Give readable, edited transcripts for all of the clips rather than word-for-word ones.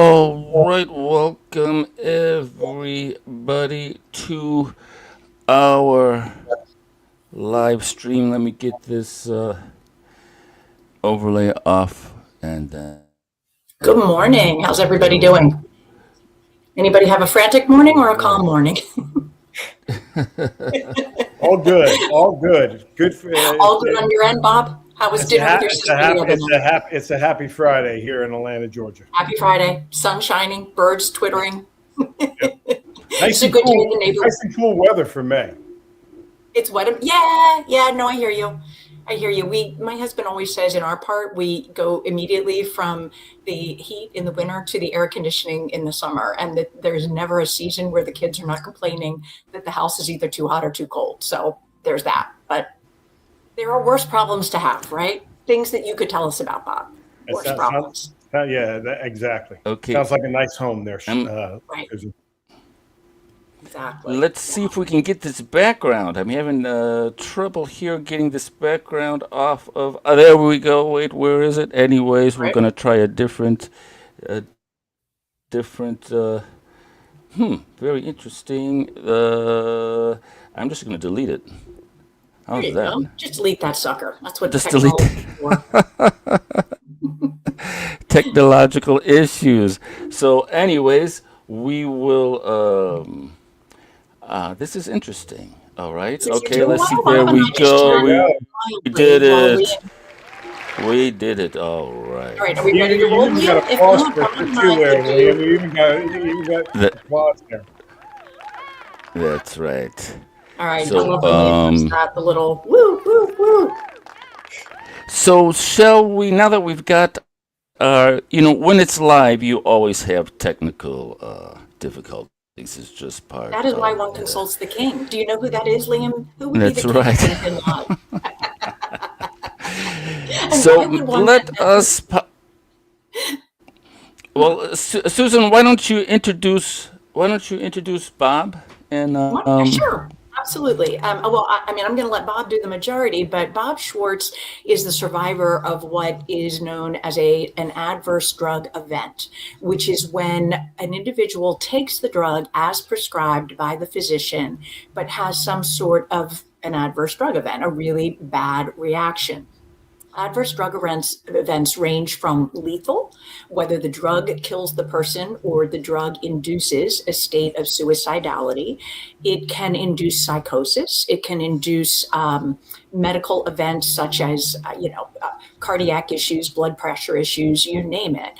All right, welcome everybody to our live stream. Let me get this overlay off and then. Good morning. How's everybody doing? Anybody have a frantic morning or a calm morning? All good. All good. Good for all good on your end, Bob? How was dinner with your sister the other night? It's a happy Friday here in Atlanta, Georgia. Happy Friday. Sun shining, birds twittering. Nice and cool weather for May. It's wet. Yeah. No, I hear you. My husband always says in our part, we go immediately from the heat in the winter to the air conditioning in the summer. And that there's never a season where the kids are not complaining that the house is either too hot or too cold. So there's that. But there are worse problems to have, right? Things that you could tell us about, Bob. Worse problems. Exactly. Okay. Sounds like a nice home there. Right. Exactly. Let's see if we can get this background. I'm having trouble here getting this background off of. There we go. Wait, where is it? Anyways, we're going to try a different. Very interesting. I'm just going to delete it. How's that? Go. Just delete that sucker. That's what just delete for. Technological issues. So, anyways, we will. This is interesting. All right. Okay, let's see. There we go. We did it. We did it. All right. All right. Are we ready to roll? You got a pause for two there. You even got pause there. That's right. All right. So, the little woo. So shall we? Now that we've got, when it's live, you always have technical difficulties. This is just part. That is why one consults the king. Do you know who that is, Liam? Who would That's be the king? Right. So let us. Well, Susan, why don't you introduce Bob? And sure. Absolutely. I'm going to let Bob do the majority, but Bob Schwartz is the survivor of what is known as an adverse drug event, which is when an individual takes the drug as prescribed by the physician, but has some sort of an adverse drug event, a really bad reaction. Adverse drug events range from lethal, whether the drug kills the person or the drug induces a state of suicidality. It can induce psychosis. It can induce medical events such as, cardiac issues, blood pressure issues, you name it.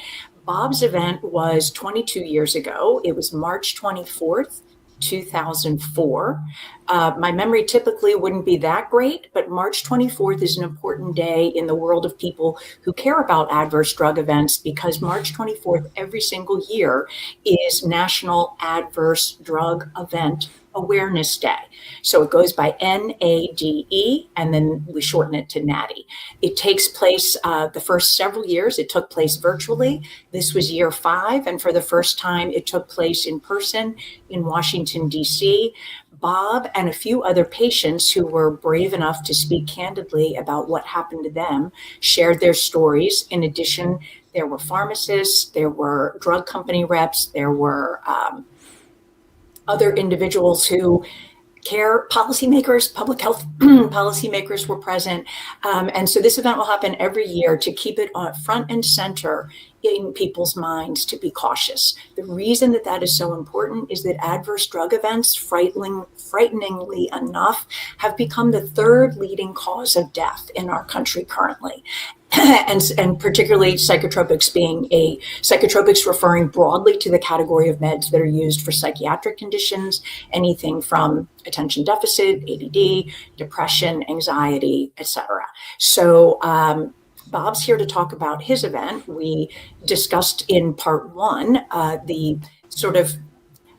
Bob's event was 22 years ago. It was March 24th. 2004. My memory typically wouldn't be that great, but March 24th is an important day in the world of people who care about adverse drug events because March 24th every single year is National Adverse Drug Event Awareness Day. So it goes by NADE, and then we shorten it to NADI. It takes place the first several years. It took place virtually. This was year 5, and for the first time, it took place in person in Washington, D.C. Bob and a few other patients who were brave enough to speak candidly about what happened to them shared their stories. In addition, there were pharmacists, there were drug company reps, there were other individuals who care, policymakers, public health policymakers were present. And so this event will happen every year to keep it on front and center in people's minds to be cautious. The reason that is so important is that adverse drug events, frighteningly enough, have become the third leading cause of death in our country currently. And particularly psychotropics referring broadly to the category of meds that are used for psychiatric conditions, anything from attention deficit, ADD, depression, anxiety, etc. So Bob's here to talk about his event. We discussed in part 1 the sort of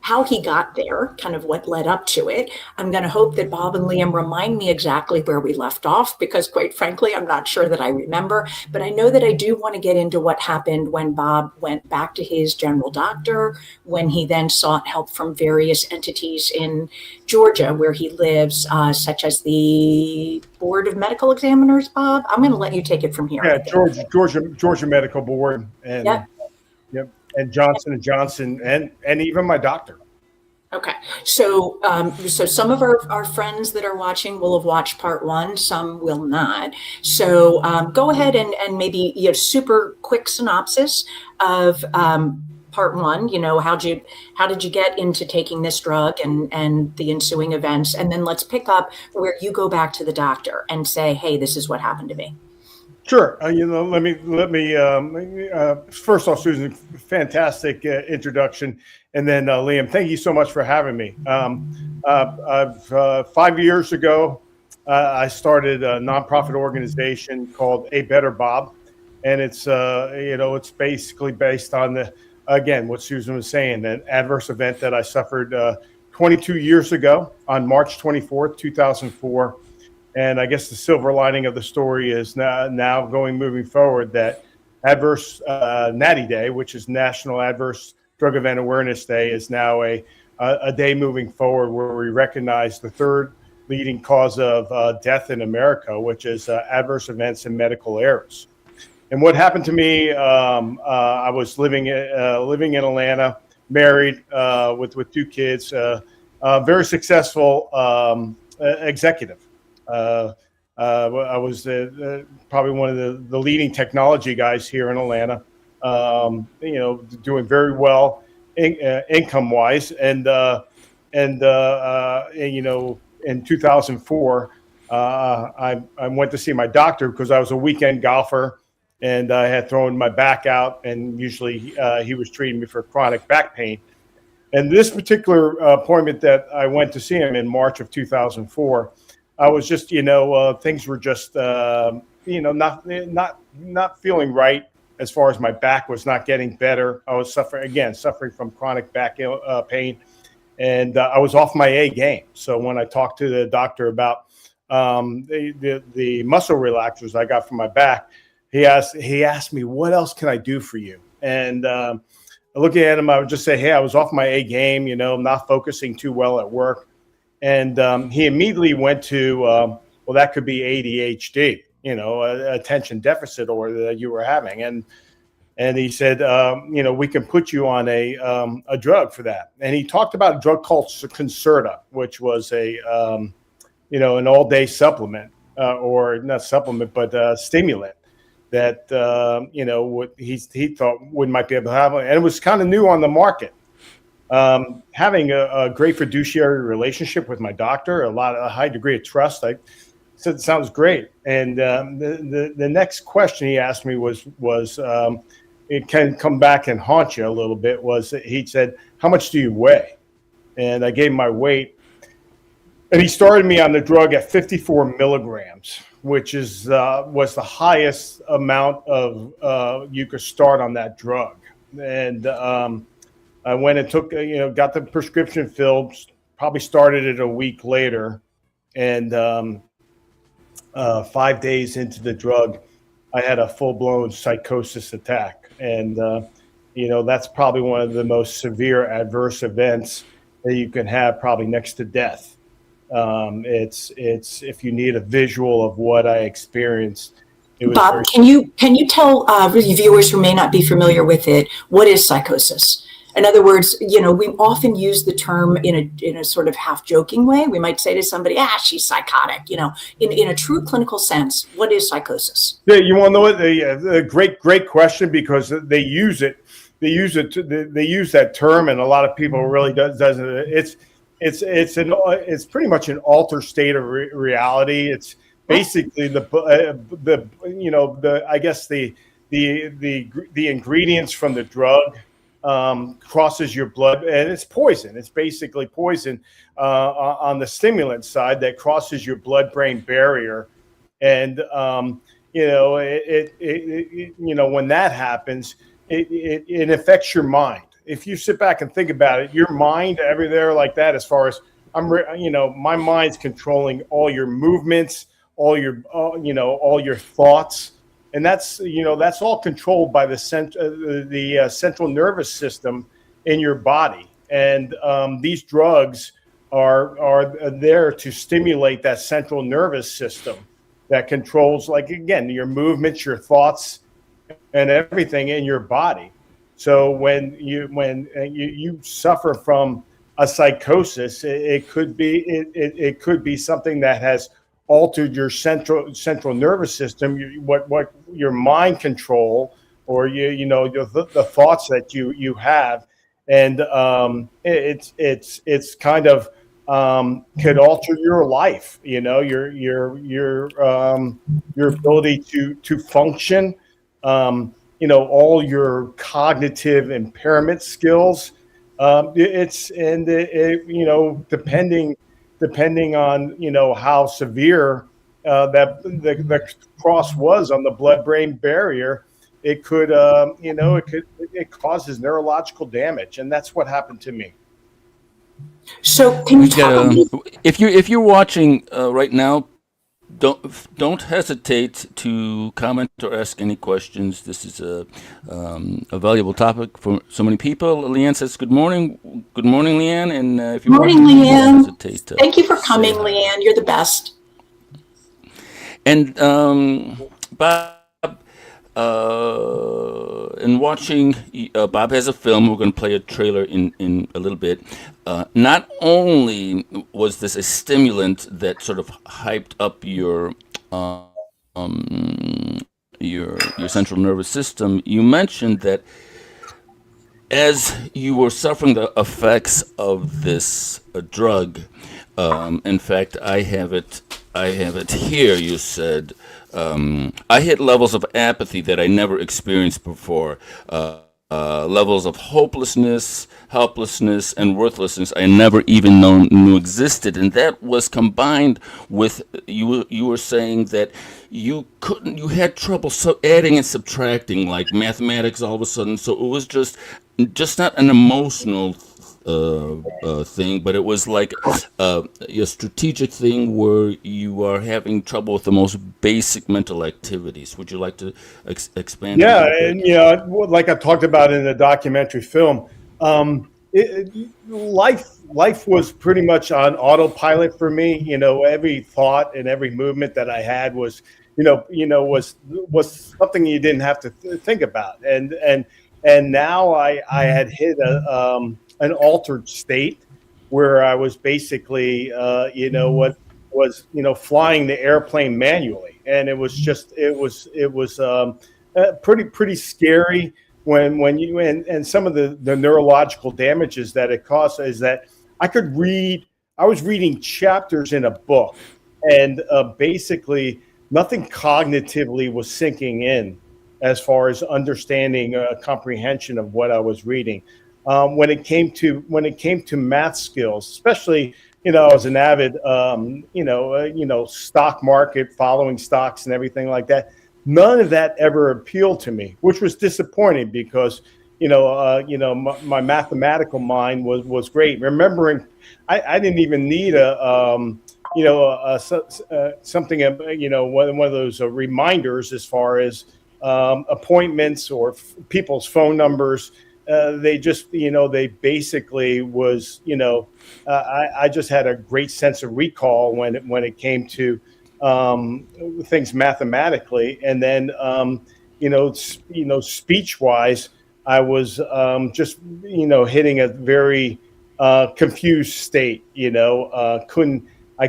how he got there, kind of what led up to it. I'm going to hope that Bob and Liam remind me exactly where we left off, because quite frankly, I'm not sure that I remember, but I know that I do want to get into what happened when Bob went back to his general doctor, when he then sought help from various entities in Georgia where he lives, such as the Board of Medical Examiners. Bob, I'm going to let you take it from here. Yeah, Georgia Medical Board. And yep. and Johnson & Johnson and even my doctor. Okay, so so some of our friends that are watching will have watched part one, some will not. So go ahead and maybe super quick synopsis of part one. How did you get into taking this drug and the ensuing events, and then let's pick up where you go back to the doctor and say, hey, this is what happened to me. Sure. Let me. First off, Susan, fantastic introduction, and then Liam, thank you so much for having me. 5 years ago, I started a nonprofit organization called A Better Bob, and it's it's basically based on what Susan was saying, an adverse event that I suffered 22 years ago on March 24th, 2004. And I guess the silver lining of the story is now moving forward, that adverse NADI Day, which is National Adverse Drug Event Awareness Day, is now a day moving forward where we recognize the third leading cause of death in America, which is adverse events and medical errors. And what happened to me? I was living in Atlanta, married with two kids, very successful executive. I was probably one of the leading technology guys here in Atlanta, doing very well income wise. And in 2004, I went to see my doctor because I was a weekend golfer and I had thrown my back out, and usually he was treating me for chronic back pain. And this particular appointment that I went to see him in March of 2004, I was just, things were just, not feeling right as far as my back was not getting better. I was suffering from chronic back pain, and I was off my A game. So when I talked to the doctor about the muscle relaxers I got for my back, he asked me, what else can I do for you? And looking at him, I would just say, hey, I was off my A game, not focusing too well at work. And he immediately went to, well, that could be ADHD, attention deficit order that you were having. And he said, we can put you on a drug for that. And he talked about a drug called Concerta, which was an all-day supplement, or not supplement, but stimulant that, he thought might be able to have. And it was kind of new on the market. Having a great fiduciary relationship with my doctor, a high degree of trust, I said, sounds great. And the next question he asked me was it can come back and haunt you a little bit, he said, how much do you weigh? And I gave him my weight. And he started me on the drug at 54 milligrams, which was the highest amount of you could start on that drug. And I went and took, got the prescription filled, probably started it a week later. And 5 days into the drug, I had a full-blown psychosis attack. And, that's probably one of the most severe adverse events that you can have, probably next to death. It's if you need a visual of what I experienced. Bob, can you tell viewers who may not be familiar with it, what is psychosis? In other words, we often use the term in a sort of half joking way. We might say to somebody, she's psychotic. In a true clinical sense, what is psychosis? Yeah, you want to know what? A great question, because they use it. They use that term, and a lot of people really doesn't. It's pretty much an altered state of reality. It's basically the ingredients from the drug crosses your blood, and it's poison. It's basically poison on the stimulant side that crosses your blood-brain barrier, and when that happens, it affects your mind. If you sit back and think about it, your mind ever there like that, as far as my mind's controlling all your movements, all your thoughts. And that's all controlled by the central nervous system in your body. And these drugs are there to stimulate that central nervous system that controls, your movements, your thoughts, and everything in your body. So when you suffer from a psychosis, it could be something that has altered your central nervous system, what your mind control, or the thoughts that you have, and it's kind of could alter your life. Your ability to function. All your cognitive impairment skills. Depending on how severe the cross was on the blood-brain barrier, it causes neurological damage, and that's what happened to me. So can you We got talk a bit? if you're watching right now, don't hesitate to comment or ask any questions. This is a valuable topic for so many people. Leanne says, "Good morning, Leanne." And if you're Morning, watching, don't Leanne. hesitate to Thank you for say coming, hi. Leanne. You're the best. And Bob, in watching, Bob has a film. We're going to play a trailer in a little bit. Not only was this a stimulant that sort of hyped up your central nervous system, you mentioned that as you were suffering the effects of this drug, in fact, I have it. I have it here. You said I hit levels of apathy that I never experienced before. Levels of hopelessness, helplessness, and worthlessness I never even knew existed, and that was combined with you were saying that you couldn't, you had trouble adding and subtracting like mathematics all of a sudden. So it was just not an emotional thing, but it was like a strategic thing where you are having trouble with the most basic mental activities. Would you like to expand a Yeah, little bit? and like I talked about in the documentary film, life was pretty much on autopilot for me. Every thought and every movement that I had was, was something you didn't have to think about. And now I had hit an altered state where I was basically, what was, flying the airplane manually, and it was pretty scary when you and some of the neurological damages that it caused is that I was reading chapters in a book, and basically nothing cognitively was sinking in as far as understanding comprehension of what I was reading. When it came to math skills, especially, I was an avid stock market, following stocks and everything like that. None of that ever appealed to me, which was disappointing because my mathematical mind was great. Remembering, I didn't even need something, one of those reminders as far as appointments or people's phone numbers. They just, they basically was, I just had a great sense of recall when it came to things mathematically. And then, speech wise, I was just, hitting a very confused state. I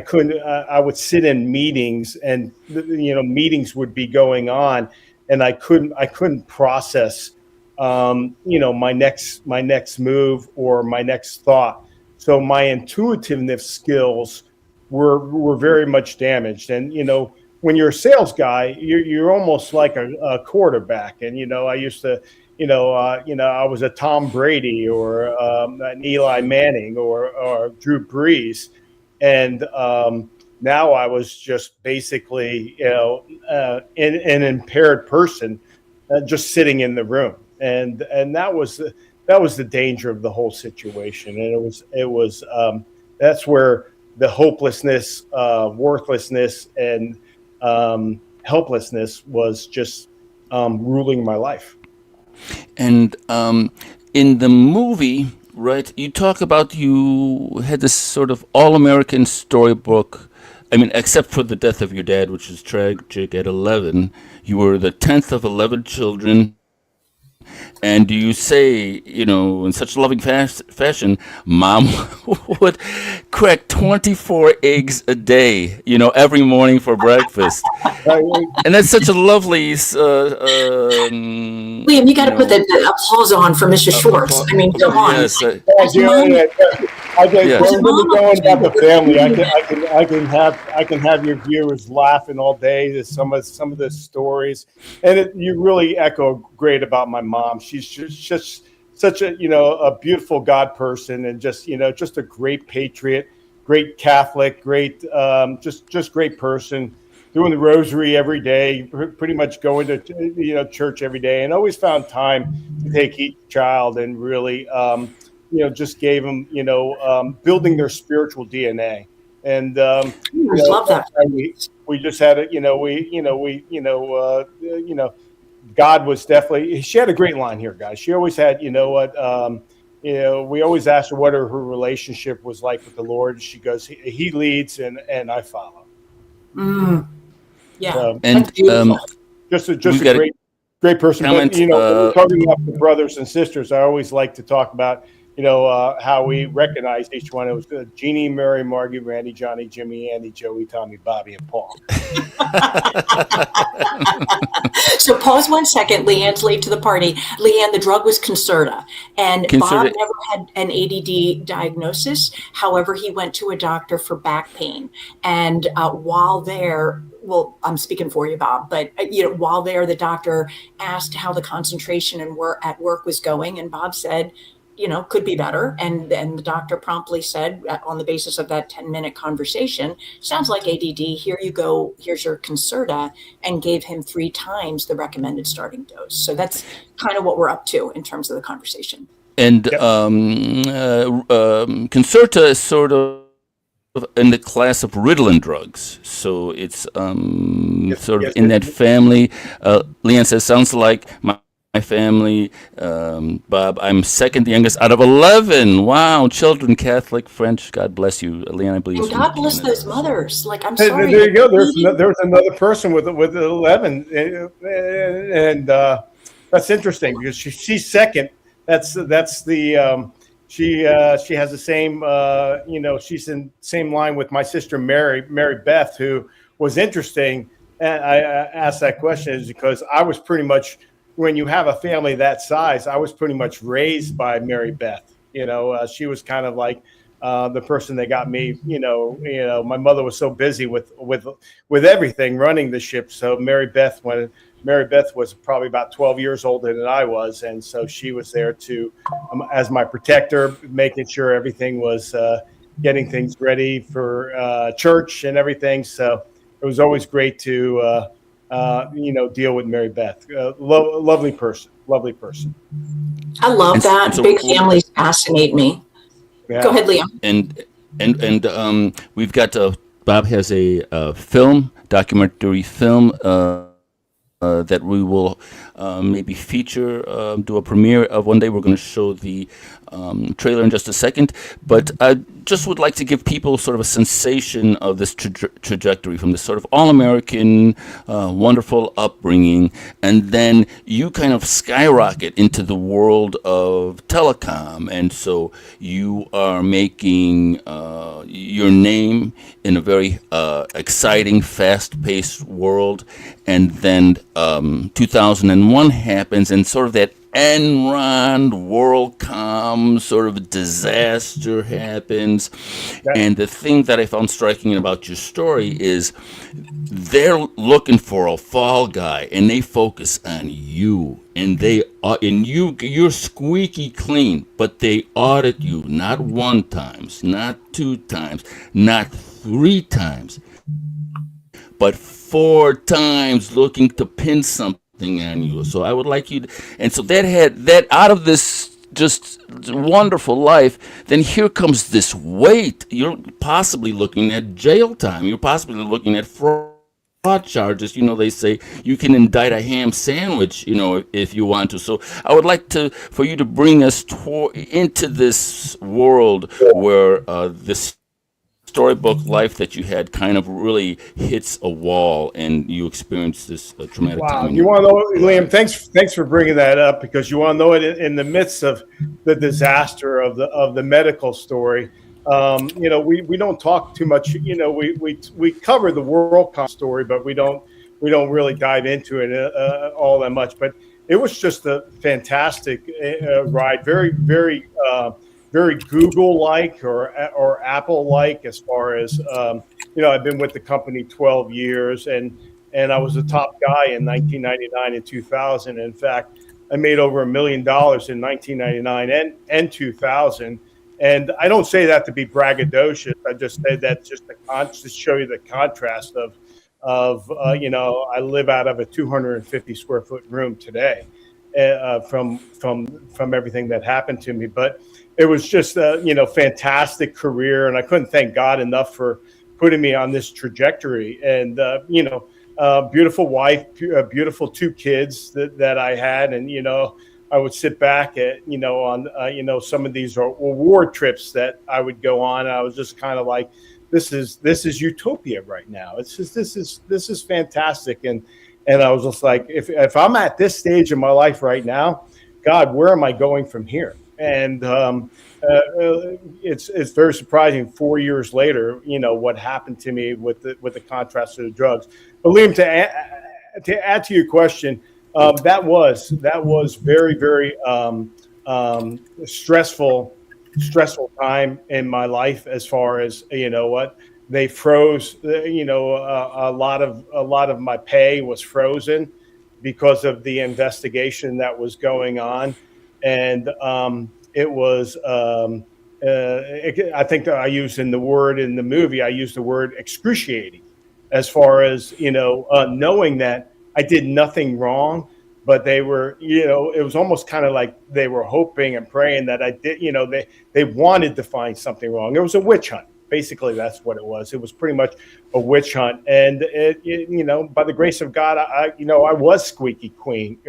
would sit in meetings, and meetings would be going on, and I couldn't process my next move or my next thought. So my intuitiveness skills were very much damaged. And when you're a sales guy, you're almost like a quarterback. And I used to, I was a Tom Brady or an Eli Manning or Drew Brees, and now I was just basically an impaired person, just sitting in the room. And that was the danger of the whole situation. And it was that's where the hopelessness, worthlessness, and helplessness was just ruling my life. And in the movie, right, you talk about you had this sort of all-American storybook. I mean, except for the death of your dad, which was tragic at 11. You were the 10th of 11 children. And you say, in such loving fashion, mom would crack 24 eggs a day, every morning for breakfast. Uh, And that's such a lovely, Liam, you got to put the applause on for Mrs. Schwartz. I memean, go on. yes, As a mom, yes. we're going about the family. I can have your viewers laughing all day at some of the stories, and you really echo great about my mom. She's just such a beautiful God person, and just a great patriot, great Catholic, great just great person. Doing the rosary every day, pretty much going to church every day, and always found time to take each child and really just gave them building their spiritual DNA. And I love that. we just had it. God was definitely. She had a great line here, guys. She always had. We always asked her what her relationship was like with the Lord. She goes, He leads and I follow. Mm. Yeah, And Just a got a great person. comment. But covering up the brothers and sisters, I always like to talk about how we recognize each one. It was Jeannie, Mary, Margie, Randy, Johnny, Jimmy, Andy, Joey, Tommy, Bobby, and Paul. So pause 1 second. Leanne's late to the party. Leanne, the drug was Concerta, and Bob never had an ADD diagnosis. However, he went to a doctor for back pain, and while there, well, I'm speaking for you, Bob, but while there, the doctor asked how the concentration and at work was going, and Bob said, could be better. And then the doctor promptly said, on the basis of that 10-minute conversation, sounds like ADD, here you go, here's your Concerta, and gave him 3 times the recommended starting dose. So that's kind of what we're up to in terms of the conversation. And Concerta is sort of in the class of Ritalin drugs. So it's sort of in that family. Leanne says, sounds like my family. Bob, I'm second youngest out of 11. Wow, children, Catholic, French. God bless you, Leanne. I believe. And God bless those mothers. Like, I'm sorry. There you go. There's another person with 11, and that's interesting because she's second. That's the she has the same she's in same line with my sister Mary Beth, who was interesting. And I asked that question is because I was pretty much. When you have a family that size, I was pretty much raised by Mary Beth. She was kind of like the person that got me. My mother was so busy with everything, running the ship. So Mary Beth was probably about 12 years older than I was, and so she was there to, as my protector, making sure everything was getting things ready for church and everything. So it was always great to. Deal with Mary Beth. Lovely person. I love that. so Big families fascinate me. Yeah. Go ahead, Liam. And we've got Bob has a documentary film that we will maybe feature, do a premiere of one day. We're going to show the trailer in just a second, but I just would like to give people sort of a sensation of this trajectory from this sort of all-American, wonderful upbringing, and then you kind of skyrocket into the world of telecom, and so you are making your name in a very exciting, fast-paced world, and then 2001 happens, and sort of that Enron, WorldCom sort of disaster happens. And the thing that I found striking about your story is they're looking for a fall guy, and they focus on you. And you're squeaky clean, but they audit you not 1 time, not 2 times, not 3 times, but 4 times, looking to pin something on you. So I would like you to, and so that out of this just wonderful life, then here comes this weight. You're possibly looking at jail time. You're possibly looking at fraud charges. They say you can indict a ham sandwich, if you want to. So I would like for you to bring us into this world where this storybook life that you had kind of really hits a wall, and you experience this traumatic Wow, time in you your want to know, Liam? life. Thanks for bringing that up, because you want to know it in the midst of the disaster of the medical story. We don't talk too much. We cover the WorldCom story, but we don't really dive into it all that much. But it was just a fantastic ride. Very very Google-like or Apple-like, as far as I've been with the company 12 years, and I was a top guy in 1999 and 2000. In fact, I made over $1 million in 1999 and 2000. And I don't say that to be braggadocious. I just say that just to show you the contrast of I live out of a 250 square foot room today from everything that happened to me. But it was just a fantastic career, and I couldn't thank God enough for putting me on this trajectory. And beautiful wife, beautiful 2 kids that I had, and I would sit back at on some of these award trips that I would go on. And I was just kind of like, this is utopia right now. It's just this is fantastic, and I was just like, if I'm at this stage in my life right now, God, where am I going from here? And it's very surprising 4 years later, what happened to me with the contrast to the drugs. But Liam, to add to your question, that was very, very stressful time in my life, as far as they froze. A lot of my pay was frozen because of the investigation that was going on. And it was, I think that I used in the movie, I used the word excruciating, as far as, knowing that I did nothing wrong, but they were, it was almost kind of like they were hoping and praying that I did, they wanted to find something wrong. It was a witch hunt. Basically, that's what it was. It was pretty much a witch hunt. And, by the grace of God, I was squeaky clean.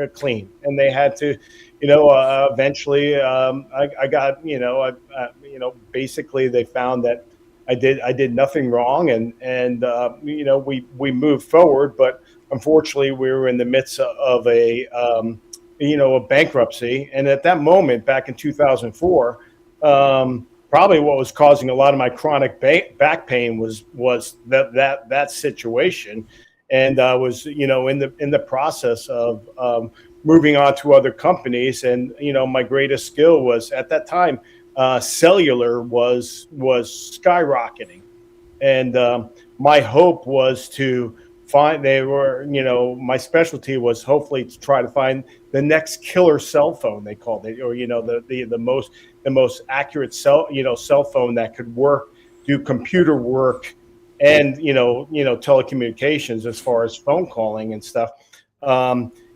And they had to, eventually I got, basically they found that I did nothing wrong. And we moved forward. But unfortunately, we were in the midst of a bankruptcy. And at that moment, back in 2004, probably what was causing a lot of my chronic back pain was that situation. And I was, in the process of moving on to other companies. And, my greatest skill was, at that time, cellular was skyrocketing. And my hope was to my specialty was hopefully to try to find the next killer cell phone, they called it, or the most accurate cell phone that could work, do computer work, and telecommunications, as far as phone calling and stuff.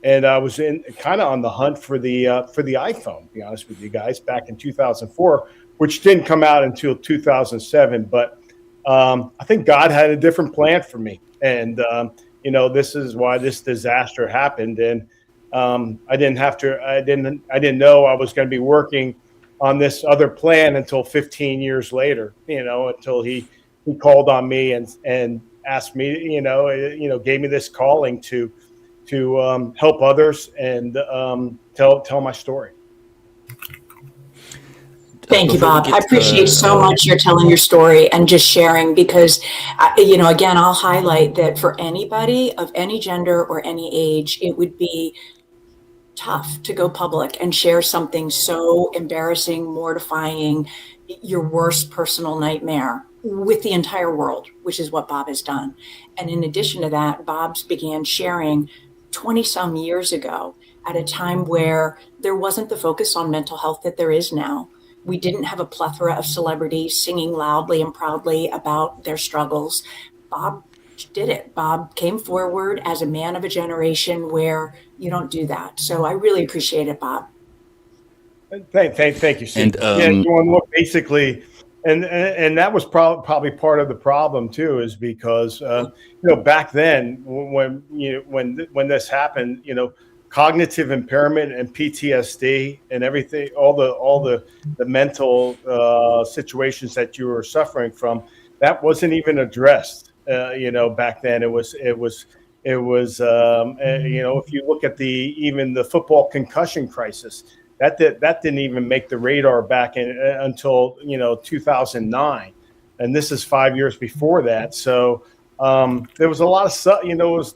And I was kind of on the hunt for the iPhone, to be honest with you guys, back in 2004, which didn't come out until 2007. But I think God had a different plan for me. And, this is why this disaster happened. And I didn't know I was going to be working on this other plan until 15 years later, until he called on me and asked me, gave me this calling to help others and tell my story. Thank you, Bob. I appreciate so much you're telling your story and just sharing, because, again, I'll highlight that for anybody of any gender or any age, it would be tough to go public and share something so embarrassing, mortifying, your worst personal nightmare with the entire world, which is what Bob has done. And in addition to that, Bob's began sharing 20 some years ago at a time where there wasn't the focus on mental health that there is now. We didn't have a plethora of celebrities singing loudly and proudly about their struggles. Bob did it. Bob came forward as a man of a generation where you don't do that. So I really appreciate it, Bob. Thank you, Steve. And basically, and that was probably part of the problem too, is because back then when this happened, cognitive impairment and PTSD and everything, all the mental situations that you were suffering from, that wasn't even addressed. Back then if you look at even the football concussion crisis, that didn't even make the radar back until 2009, and this is 5 years before that. So there was a lot of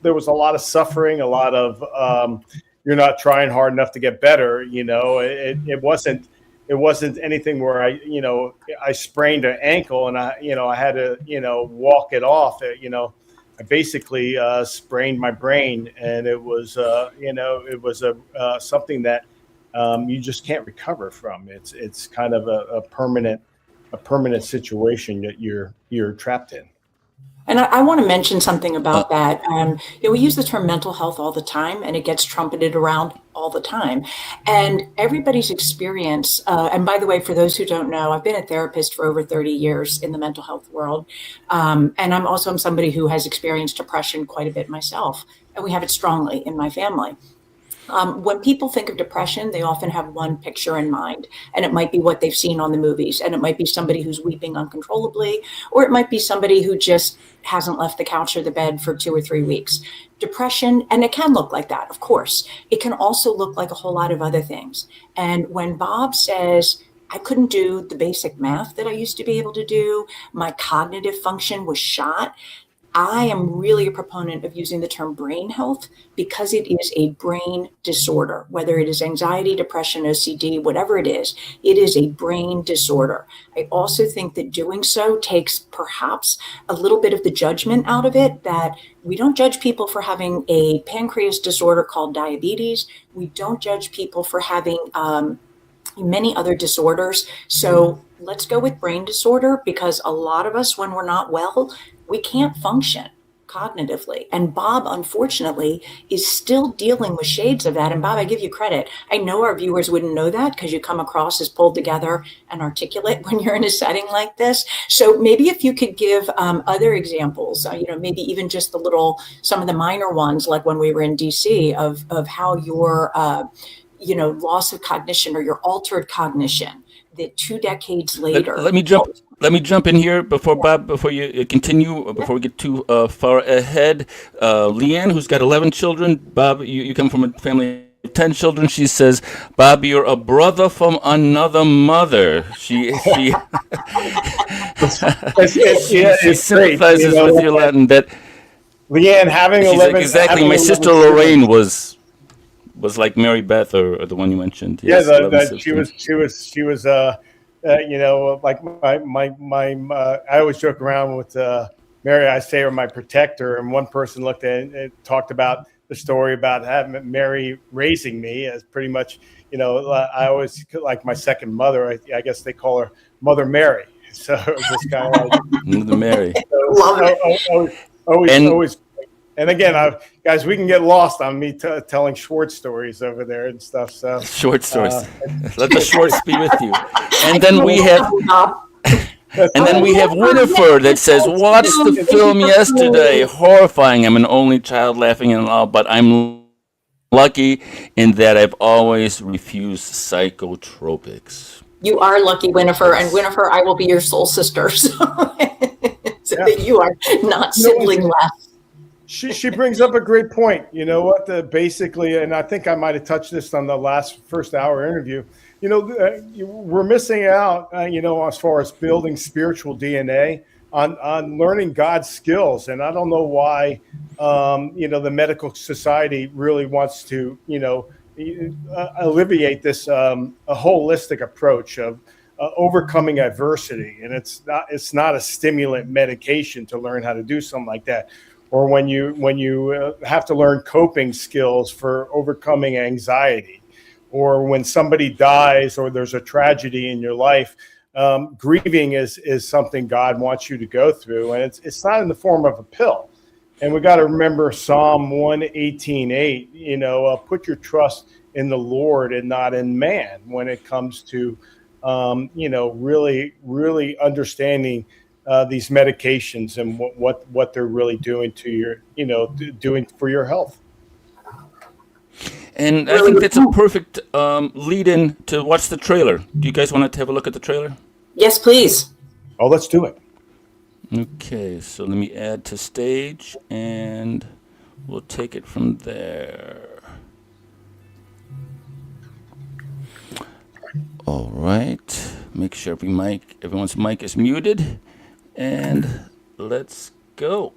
there was a lot of suffering, a lot of you're not trying hard enough to get better. It wasn't anything where I sprained an ankle and I had to walk it off. I basically sprained my brain, and it was something that you just can't recover from. It's kind of a permanent situation that you're trapped in. And I want to mention something about that. We use the term mental health all the time, and it gets trumpeted around all the time. And everybody's experience, and by the way, for those who don't know, I've been a therapist for over 30 years in the mental health world. And I'm somebody who has experienced depression quite a bit myself, and we have it strongly in my family. When people think of depression, they often have one picture in mind, and it might be what they've seen on the movies, and it might be somebody who's weeping uncontrollably, or it might be somebody who just hasn't left the couch or the bed for 2 or 3 weeks. Depression, and it can look like that, of course. It can also look like a whole lot of other things. And when Bob says, I couldn't do the basic math that I used to be able to do, my cognitive function was shot, I am really a proponent of using the term brain health because it is a brain disorder, whether it is anxiety, depression, OCD, whatever it is a brain disorder. I also think that doing so takes perhaps a little bit of the judgment out of it, that we don't judge people for having a pancreas disorder called diabetes. We don't judge people for having many other disorders. So let's go with brain disorder, because a lot of us, when we're not well, we can't function cognitively. And Bob, unfortunately, is still dealing with shades of that. And Bob, I give you credit. I know our viewers wouldn't know that because you come across as pulled together and articulate when you're in a setting like this. So maybe if you could give other examples, maybe even just some of the minor ones, like when we were in DC, of how your loss of cognition or your altered cognition, that 2 decades later. Let me jump in here before you continue, before we get too far ahead. Leanne, who's got 11 children. Bob, you come from a family of 10 children. She says, Bob, you're a brother from another mother. She sympathizes with your Latin. That Leanne, having 11. Exactly. My sister Lorraine was like Mary Beth, or the one you mentioned. Yes, she was like my I always joke around with Mary. I say her my protector, and one person looked at it and talked about the story about having Mary raising me as pretty much, I always like my second mother. I guess they call her Mother Mary. So it was kind of like Mother Mary. Always. And again, guys, we can get lost on me telling Schwartz stories over there and stuff. So short stories. Let the Schwartz be with you. And then we have Winifred that says, "Watched the film yesterday. Horrifying. I'm an only child, laughing and all, but I'm lucky in that I've always refused psychotropics." You are lucky, Winifred, and Winifred, I will be your soul sister, so that you are not sibling left. She brings up a great point. You know what? Basically, and I think I might have touched this on the first hour interview. We're missing out. As far as building spiritual DNA on learning God's skills, and I don't know why. The medical society really wants to alleviate this a holistic approach of overcoming adversity, and it's not a stimulant medication to learn how to do something like that. Or when you have to learn coping skills for overcoming anxiety, or when somebody dies or there's a tragedy in your life, grieving is something God wants you to go through, and it's not in the form of a pill. And we got to remember Psalm 118:8. Put your trust in the Lord and not in man when it comes to really understanding these medications and what they're really doing to your, doing for your health. And I think that's a perfect lead-in to watch the trailer. Do you guys want to have a look at the trailer? Yes, please. Oh, let's do it. Okay, so let me add to stage and we'll take it from there. All right, make sure everyone's mic is muted, and let's go.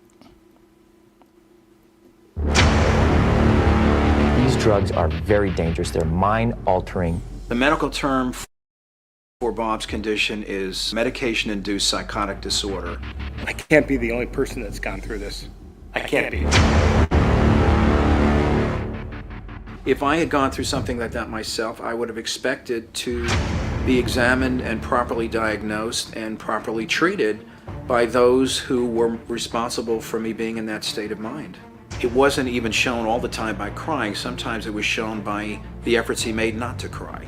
These drugs are very dangerous. They're mind-altering. The medical term for Bob's condition is medication-induced psychotic disorder. I can't be the only person that's gone through this. I can't be. If I had gone through something like that myself, I would have expected to be examined and properly diagnosed and properly treated by those who were responsible for me being in that state of mind. It wasn't even shown all the time by crying. Sometimes it was shown by the efforts he made not to cry.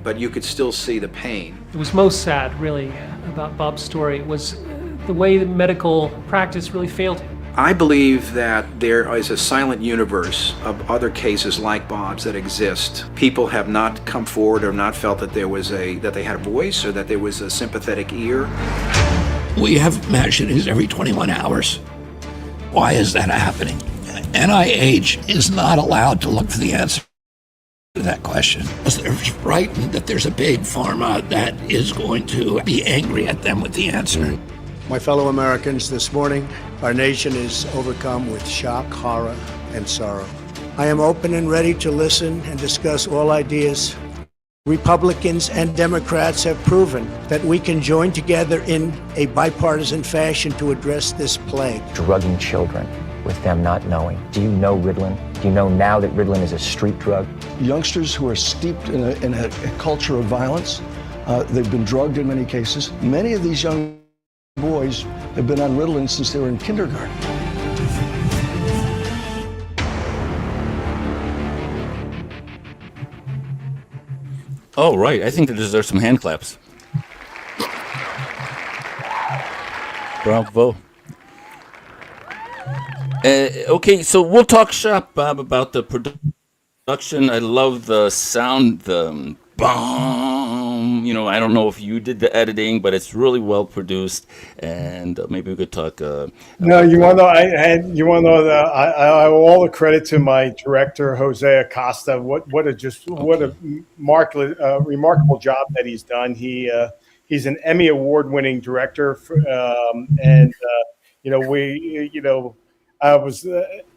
But you could still see the pain. It was most sad, really, about Bob's story was the way the medical practice really failed him. I believe that there is a silent universe of other cases like Bob's that exist. People have not come forward or not felt that that they had a voice or that there was a sympathetic ear. We have mass shootings every 21 hours. Why is that happening? NIH is not allowed to look for the answer to that question. They're frightened that there's a big pharma that is going to be angry at them with the answer. My fellow Americans, this morning, our nation is overcome with shock, horror, and sorrow. I am open and ready to listen and discuss all ideas. Republicans and Democrats have proven that we can join together in a bipartisan fashion to address this plague. Drugging children with them not knowing. Do you know Ritalin? Do you know now that Ritalin is a street drug? Youngsters who are steeped in a culture of violence, they've been drugged in many cases. Many of these young boys have been on Ritalin since they were in kindergarten. All right, I think that deserves some hand claps. Bravo. Okay, so we'll talk shop, Bob, about the production. I love the sound, the boom. You know, I don't know if you did the editing, but it's really well produced. And maybe we could talk. No, you want to know? You want to know that I owe all the credit to my director, Jose Acosta. What a remarkable job that he's done. He's an Emmy award-winning director, I was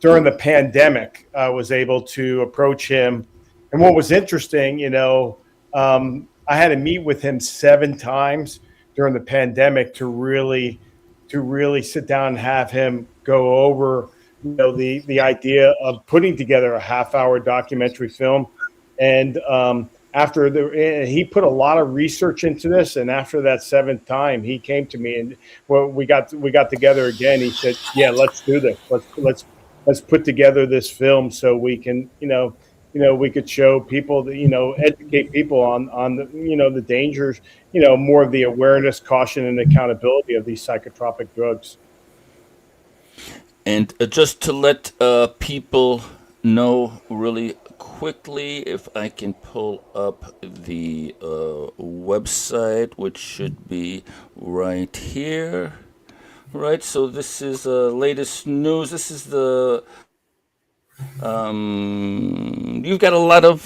during the pandemic. I was able to approach him, and what was interesting, I had to meet with him 7 times during the pandemic to really sit down and have him go over, the idea of putting together a half-hour documentary film. And he put a lot of research into this, and after that 7th time, he came to me and we got together again. He said, "Yeah, let's do this. Let's put together this film so we can, we could show people that, educate people on the, the dangers, more of the awareness, caution, and accountability of these psychotropic drugs." And just to let people know really quickly, if I can pull up the website, which should be right here. Right, so this is latest news. This is the you've got a lot of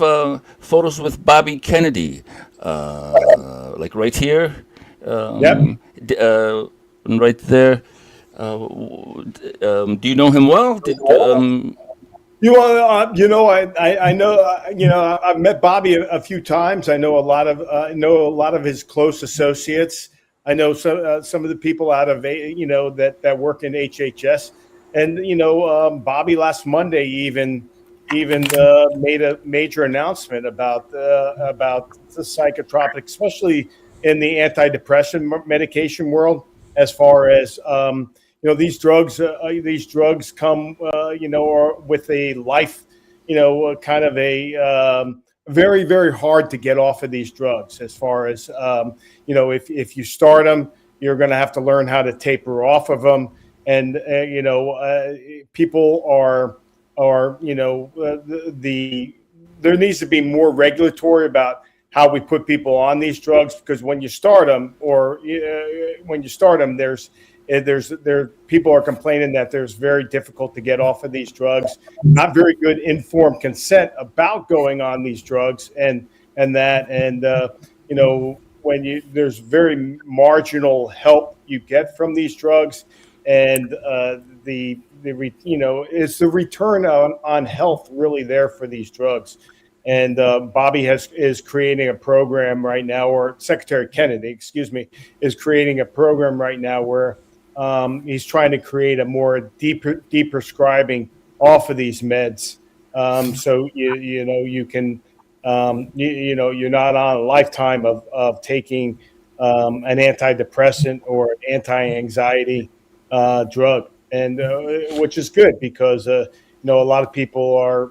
photos with Bobby Kennedy, like right here. Yep. Right there. Do you know him well? I know. I've met Bobby a few times. I know a lot of his close associates. I know some of the people out of that work in HHS, and Bobby last Monday even made a major announcement about the psychotropic, especially in the antidepressant medication world, as far as these drugs come, with a life, kind of a very, very hard to get off of these drugs. As far as, if you start them, you're going to have to learn how to taper off of them. And, people are there needs to be more regulatory about how we put people on these drugs, because when you start them, there people are complaining that there's very difficult to get off of these drugs, not very good informed consent about going on these drugs, and when there's very marginal help you get from these drugs, and is the return on health really there for these drugs? And Bobby is creating a program right now, or Secretary Kennedy, excuse me, is creating a program right now where he's trying to create a more deprescribing off of these meds. So you can you're not on a lifetime of taking an antidepressant or an anti-anxiety drug, and which is good, because a lot of people are.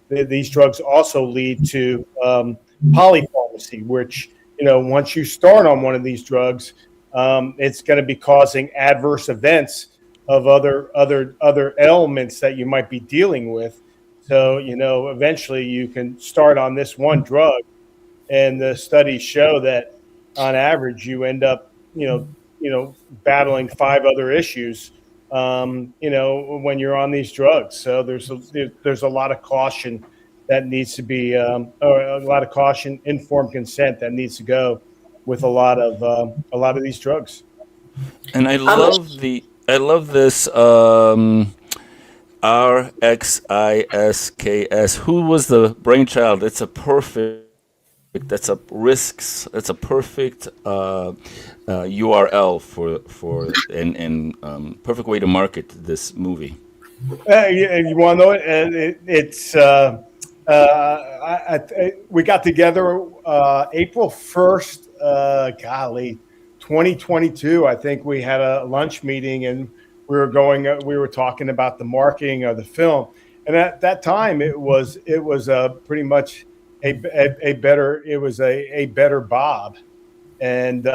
These drugs also lead to polypharmacy, which, once you start on one of these drugs, it's going to be causing adverse events of other ailments that you might be dealing with. So, eventually you can start on this one drug, and the studies show that on average you end up, battling 5 other issues when you're on these drugs. So there's a lot of caution that needs to be, or a lot of caution, informed consent that needs to go with a lot of these drugs. And I love this RxIsks. Who was the brainchild? It's a perfect. That's a RxIsks. That's a perfect URL for and perfect way to market this movie. You want to know it? We got together April 1st, 2022. I think we had a lunch meeting, and we were talking about the marketing of the film. And at that time, it was pretty much a better Bob, and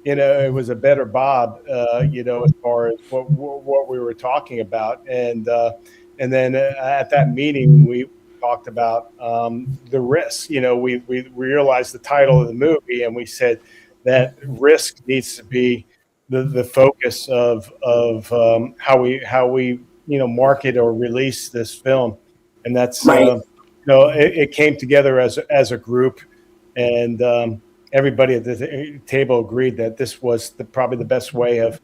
it was a better Bob, as far as what we were talking about, and then at that meeting we talked about the risk. We realized the title of the movie, and we said that risk needs to be the focus of how we market or release this film, and that's right. It came together as a group, and everybody at the table agreed that this was probably the best way of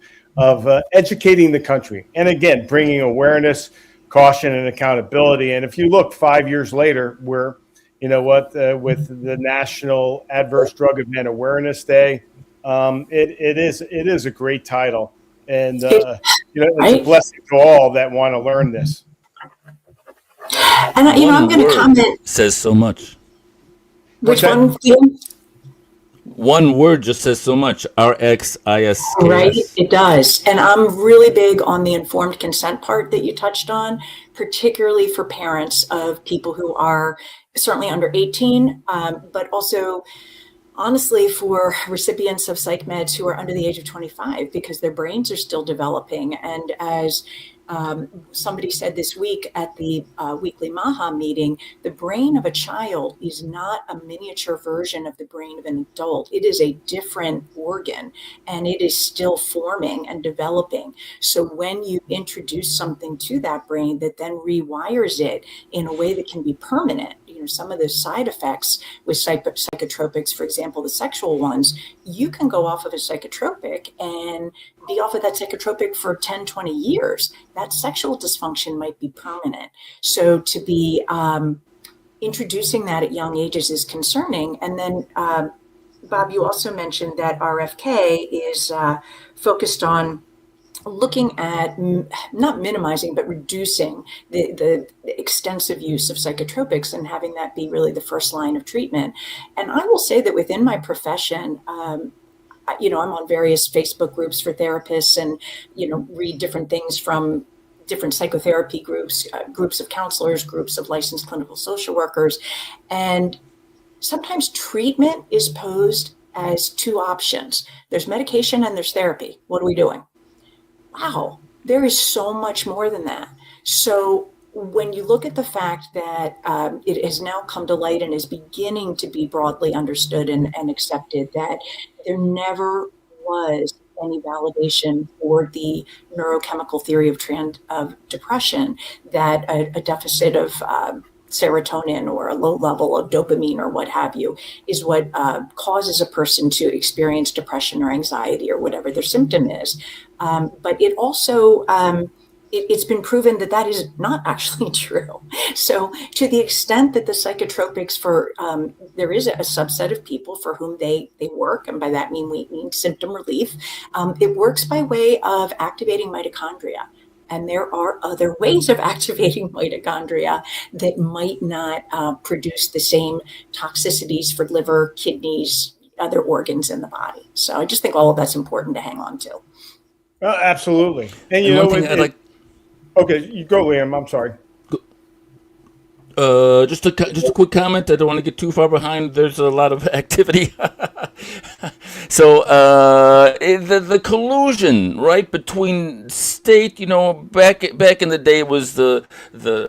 educating the country, and again bringing awareness, caution, and accountability. And if you look 5 years later, we're with the National Adverse Drug Event Awareness Day, it is a great title, and it's a blessing to all that want to learn this. And I'm going to comment. Says so much. Which one? One word just says so much. RxIsks. Right, it does. And I'm really big on the informed consent part that you touched on, particularly for parents of people who are certainly under 18, but also honestly for recipients of psych meds who are under the age of 25, because their brains are still developing. And as somebody said this week at the weekly MAHA meeting, the brain of a child is not a miniature version of the brain of an adult. It is a different organ, and it is still forming and developing. So when you introduce something to that brain that then rewires it in a way that can be permanent, some of the side effects with psychotropics, for example, the sexual ones, you can go off of a psychotropic and be off of that psychotropic for 10, 20 years. That sexual dysfunction might be permanent. So to be introducing that at young ages is concerning. And then, Bob, you also mentioned that RFK is focused on looking at not minimizing, but reducing the extensive use of psychotropics and having that be really the first line of treatment. And I will say that within my profession, I'm on various Facebook groups for therapists, and, read different things from different psychotherapy groups, groups of counselors, groups of licensed clinical social workers. And sometimes treatment is posed as two options. There's medication and there's therapy. What are we doing? Wow, there is so much more than that. So when you look at the fact that it has now come to light and is beginning to be broadly understood and accepted that there never was any validation for the neurochemical theory of depression, that a deficit of serotonin or a low level of dopamine or what have you is what causes a person to experience depression or anxiety or whatever their symptom is. But it also it's been proven that that is not actually true. So to the extent that the psychotropics there is a subset of people for whom they work, and by that we mean symptom relief, it works by way of activating mitochondria. And there are other ways of activating mitochondria that might not produce the same toxicities for liver, kidneys, other organs in the body. So I just think all of that's important to hang on to. Absolutely. And okay, you go, Liam. I'm sorry. Just a quick comment. I don't want to get too far behind. There's a lot of activity. So the collusion, right, between state, back in the day was the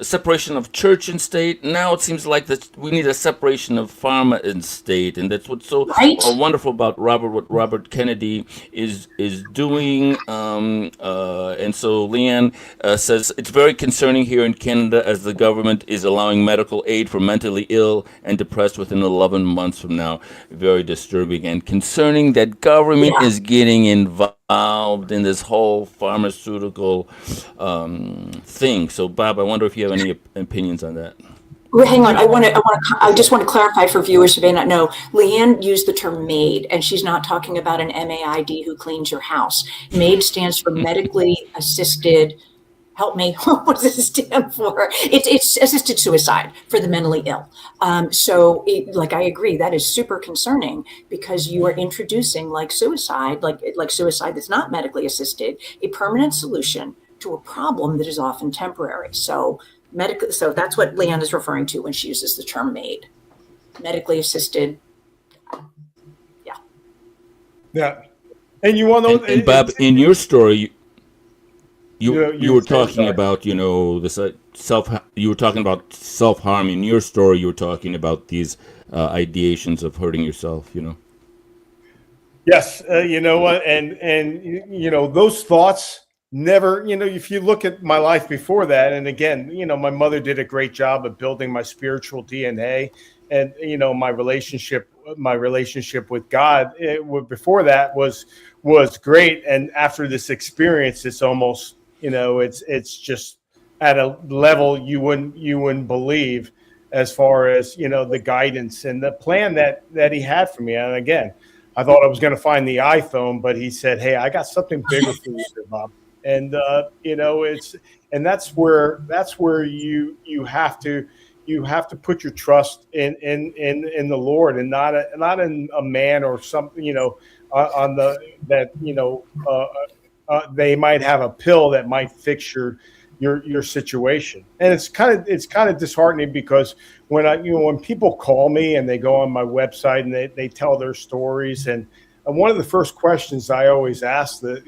separation of church and state. Now it seems like that we need a separation of pharma and state, and that's what's so wonderful about what Robert Kennedy is doing. And so Leanne says it's very concerning here in Canada as the government is allowing medical aid for mentally ill and depressed within 11 months from now. Very disturbing and concerning that government is getting involved in this whole pharmaceutical thing. So, Bob, I wonder if you have any opinions on that. Well, hang on. I just want to clarify for viewers who may not know. Leanne used the term MAID, and she's not talking about an MAID who cleans your house. MAID stands for medically assisted. Help me. What does it stand for? It's assisted suicide for the mentally ill. So I agree, that is super concerning because you are introducing like suicide that's not medically assisted, a permanent solution to a problem that is often temporary. So that's what Leanne is referring to when she uses the term MAID, medically assisted. Yeah. And you want to know, and Bob, in your story, you were talking about, this you were talking about self-harm. In your story, you were talking about these ideations of hurting yourself, Yes. You know what? And those thoughts never, if you look at my life before that, and again, my mother did a great job of building my spiritual DNA and, my relationship with God before that was great. And after this experience, it's almost, it's just at a level you wouldn't believe as far as, the guidance and the plan that he had for me. And again, I thought I was going to find the iPhone, but he said, "Hey, I got something bigger for you, Bob." And, that's where you have to put your trust in the Lord and not in a man or something, they might have a pill that might fix your situation. And it's kind of disheartening because when people call me and they go on my website and they tell their stories, and one of the first questions I always ask the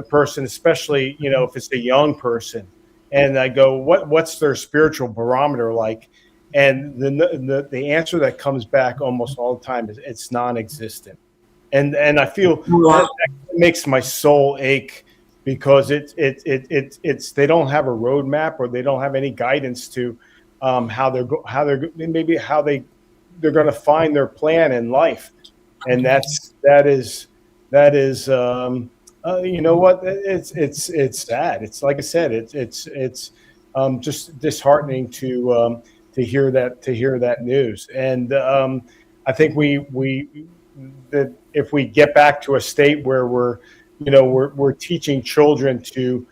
person, especially if it's a young person, and I go, what's their spiritual barometer like? And the answer that comes back almost all the time is it's non-existent. And I feel that makes my soul ache because it's they don't have a roadmap or they don't have any guidance to how they're going to find their plan in life, and that is it's sad. It's like I said, it's just disheartening to hear that news, and I think that if we get back to a state where we're teaching children to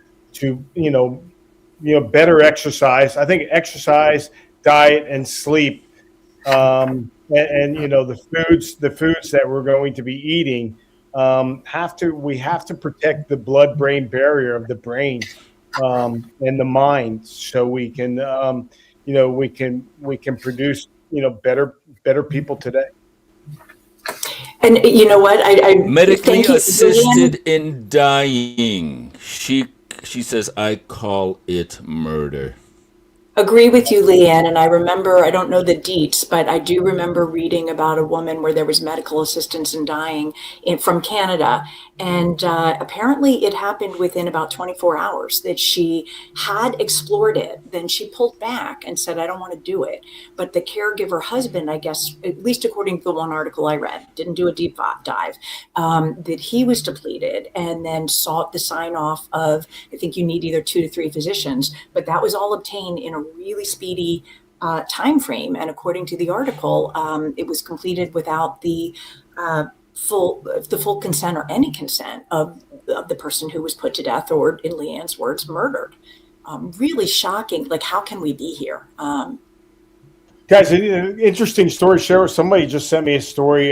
better exercise. I think exercise, diet, and sleep, and the foods that we're going to be eating we have to protect the blood-brain barrier of the brain and the mind, so we can produce better people today. And you know what? I medically assisted in dying. She She says, I call it murder. Agree with you, Leanne. And I remember, I don't know the deets, but I do remember reading about a woman where there was medical assistance in dying from Canada. And apparently it happened within about 24 hours that she had explored it. Then she pulled back and said, I don't want to do it. But the caregiver husband, I guess, at least according to the one article I read, didn't do a deep dive, that he was depleted and then sought the sign off of, I think you need either 2 to 3 physicians, but that was all obtained in a really speedy time frame. And according to the article, it was completed without the full consent or any consent of the person who was put to death, or in Leanne's words, murdered. Really shocking. Like, how can we be here? Guys, an interesting story. Cheryl, somebody just sent me a story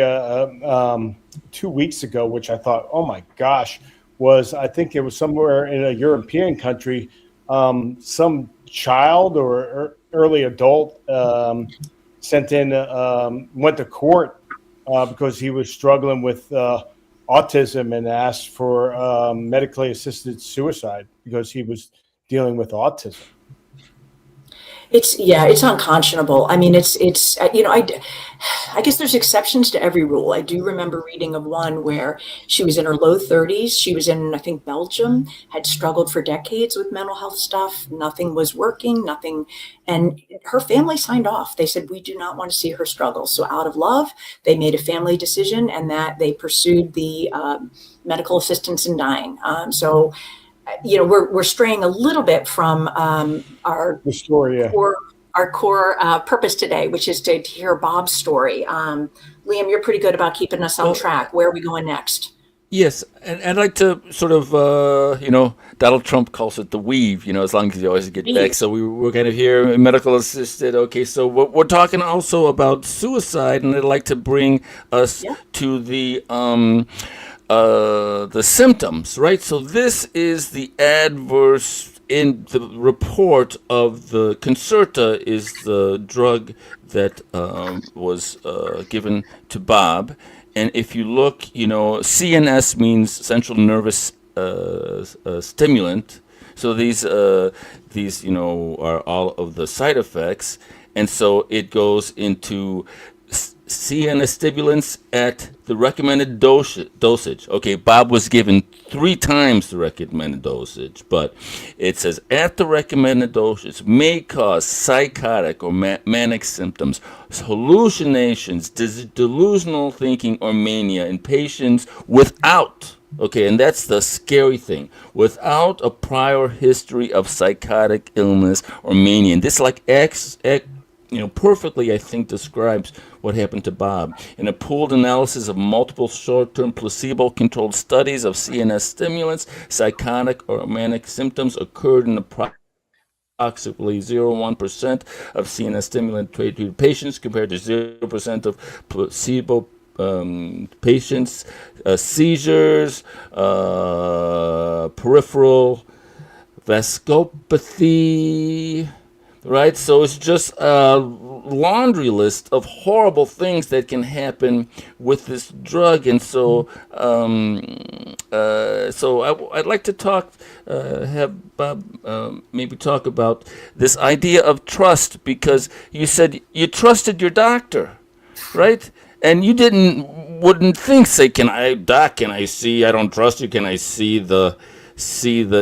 2 weeks ago, which I thought, oh my gosh, I think it was somewhere in a European country, some child or early adult went to court because he was struggling with autism and asked for medically assisted suicide because he was dealing with autism. It's unconscionable. I mean, it's I guess there's exceptions to every rule. I do remember reading of one where she was in her low 30s. She was in, I think, Belgium, had struggled for decades with mental health stuff. Nothing was working, nothing. And her family signed off. They said, we do not want to see her struggle. So out of love, they made a family decision, and that they pursued the medical assistance in dying. So we're straying a little bit from our core purpose today, which is to hear Bob's story. Liam, you're pretty good about keeping us on track. Where are we going next? Yes, and I'd like to sort of, Donald Trump calls it the weave, as long as you always get back. So we're kind of here, medical assisted. Okay, so we're talking also about suicide, and I'd like to bring us to the symptoms, right? So this is the adverse in the report of the Concerta, is the drug that was given to Bob. And if you look, CNS means central nervous stimulant. So these are all of the side effects. And so it goes into CNS stimulants at the recommended dosage. Okay, Bob was given 3 times the recommended dosage, but it says at the recommended dosage may cause psychotic or manic symptoms, hallucinations, delusional thinking, or mania in patients without, okay, and that's the scary thing, without a prior history of psychotic illness or mania. And this perfectly, I think, describes what happened to Bob. In a pooled analysis of multiple short-term placebo-controlled studies of CNS stimulants, psychotic or manic symptoms occurred in approximately 0.1% of CNS stimulant-treated patients compared to 0% of placebo patients. Seizures, peripheral vasculopathy, right? So it's just a laundry list of horrible things that can happen with this drug. And so I'd like to have Bob maybe talk about this idea of trust, because you said you trusted your doctor, right? And you wouldn't think, say, can I see, I don't trust you, can I see the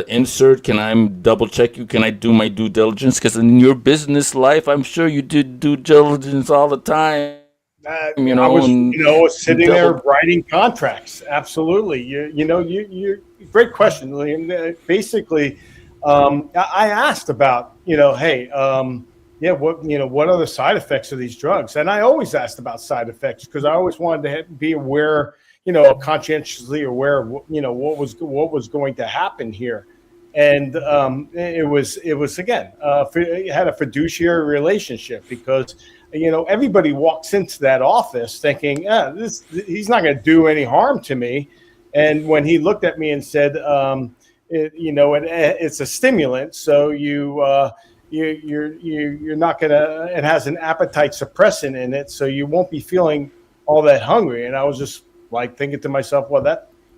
insert, can I double check you, can I do my due diligence? Because in your business life, I'm sure you did due diligence all the time. I was sitting there writing contracts. Absolutely. You great question, Liam. Basically, I asked about, what are the side effects of these drugs? And I always asked about side effects because I always wanted to be aware, conscientiously aware of, what was going to happen here. And it was again, it had a fiduciary relationship because, everybody walks into that office thinking, he's not going to do any harm to me. And when he looked at me and said, it's a stimulant, so you're not going to, it has an appetite suppressant in it, so you won't be feeling all that hungry. And I was just like thinking to myself, well,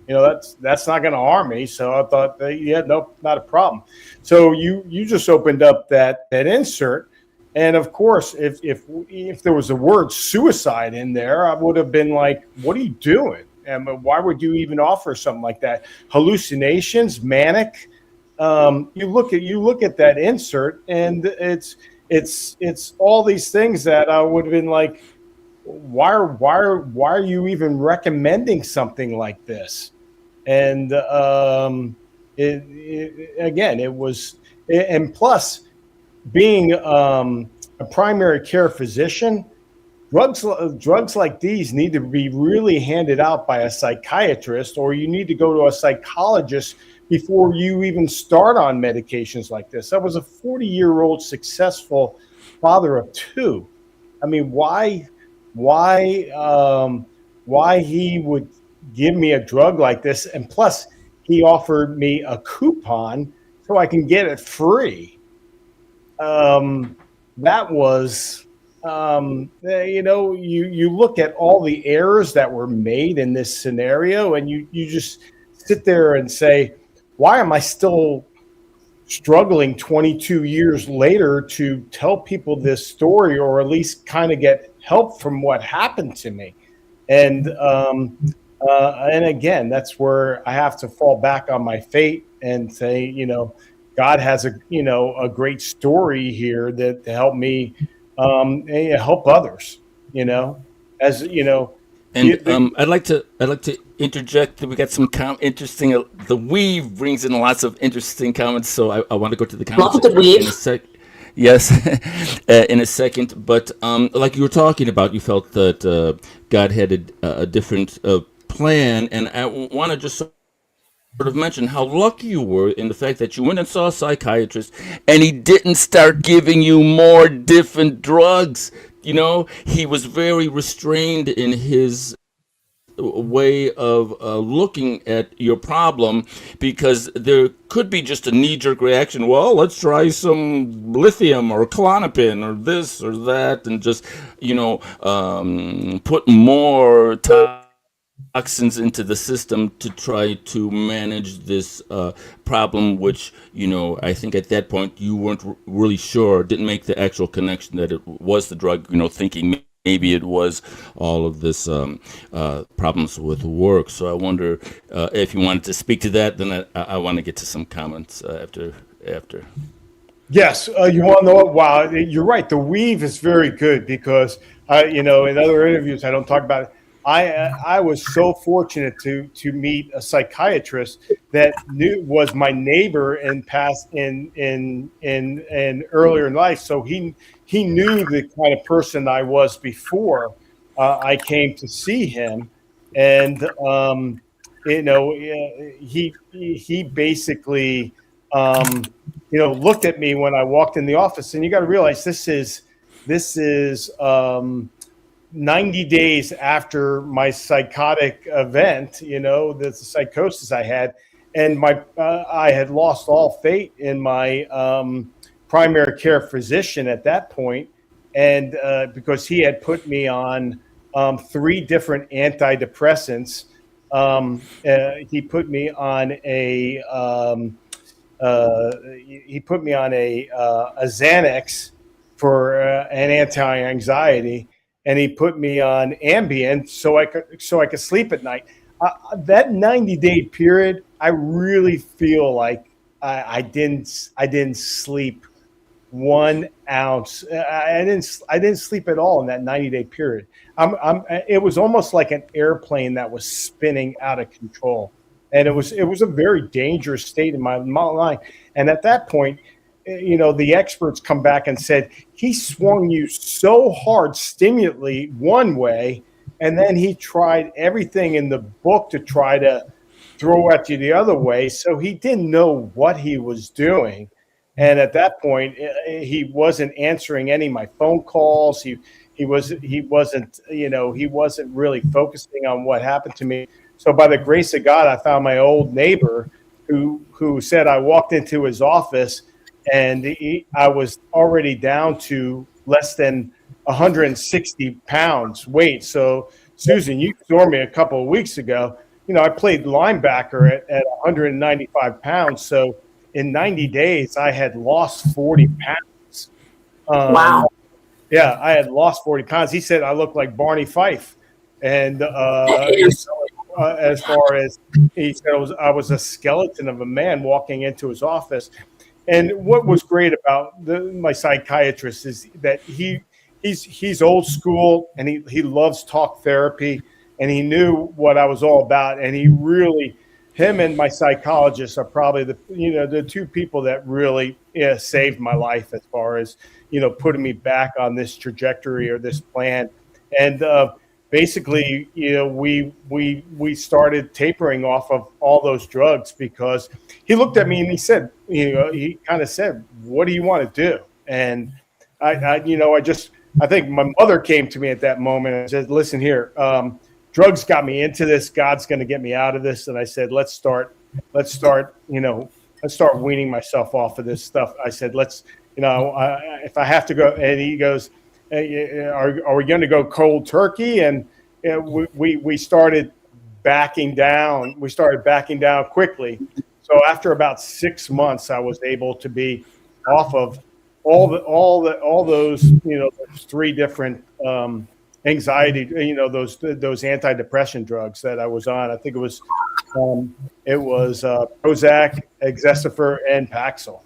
that's not going to harm me. So I thought, yeah, no, not a problem. So you just opened up that insert. And of course, if there was the word suicide in there, I would have been like, what are you doing? And why would you even offer something like that? Hallucinations, manic. You look at that insert, and it's all these things that I would have been like, why are you even recommending something like this? And and plus being a primary care physician, drugs like these need to be really handed out by a psychiatrist, or you need to go to a psychologist before you even start on medications like this. I was a 40-year-old successful father of two. I mean, why he would give me a drug like this? And plus, he offered me a coupon so I can get it free. That was, you look at all the errors that were made in this scenario, and you just sit there and say, why am I still struggling 22 years later to tell people this story, or at least kind of get help from what happened to me? And again, that's where I have to fall back on my fate and say, God has a great story here that to help me help others, as And I'd like to interject that we got some interesting. The weave brings in lots of interesting comments, so I want to go to the comments Love the weave. in a sec. Yes, in a second. But like you were talking about, you felt that God had a different plan, and I want to just sort of mention how lucky you were in the fact that you went and saw a psychiatrist, and he didn't start giving you more different drugs. He was very restrained in his way of looking at your problem, because there could be just a knee-jerk reaction. Well, let's try some lithium or Klonopin or this or that, and just put more toxins into the system to try to manage this problem, which I think at that point you weren't really sure, didn't make the actual connection that it was the drug, thinking maybe it was all of this problems with work. So I wonder if you wanted to speak to that. Then I want to get to some comments after. Yes, you want to know what? Wow, you're right. The weave is very good because in other interviews I don't talk about it. I was so fortunate to meet a psychiatrist that was my neighbor in earlier in life. So he knew the kind of person I was before I came to see him, and he basically looked at me when I walked in the office, and you got to realize this is 90 days after my psychotic event, the psychosis I had, and I had lost all faith in my primary care physician at that point, and because he had put me on 3 different antidepressants. He put me on a Xanax for an anti-anxiety. And he put me on Ambien so I could sleep at night. That 90-day period, I really feel like I didn't sleep 1 ounce. I didn't sleep at all in that 90-day period. It was almost like an airplane that was spinning out of control, and it was a very dangerous state in my mind. And at that point, the experts come back and said, he swung you so hard stimulantly one way, and then he tried everything in the book to try to throw at you the other way. So he didn't know what he was doing. And at that point, he wasn't answering any of my phone calls. He wasn't really focusing on what happened to me. So by the grace of God, I found my old neighbor who said I walked into his office, and I was already down to less than 160 pounds weight. So, Susan, you saw me a couple of weeks ago. I played linebacker at 195 pounds. So in 90 days, I had lost 40 pounds. Wow. Yeah, I had lost 40 pounds. He said I looked like Barney Fife. And Yes. as far as he said, I was a skeleton of a man walking into his office. And what was great about my psychiatrist is that he's old school, and he loves talk therapy, and he knew what I was all about. And him and my psychologist are probably the two people that really saved my life as far as, putting me back on this trajectory or this plan. And basically, we started tapering off of all those drugs, because he looked at me and he said, he kind of said, "What do you want to do?" And I think my mother came to me at that moment and said, "Listen here, drugs got me into this. God's going to get me out of this." And I said, let's start weaning myself off of this stuff. I said, if I have to go. And he goes, are we going to go cold turkey? And we started backing down. We started backing down quickly. So after about 6 months, I was able to be off of all those three different anxiety, those antidepressant drugs that I was on. I think it was Prozac, Exesifer, and Paxil.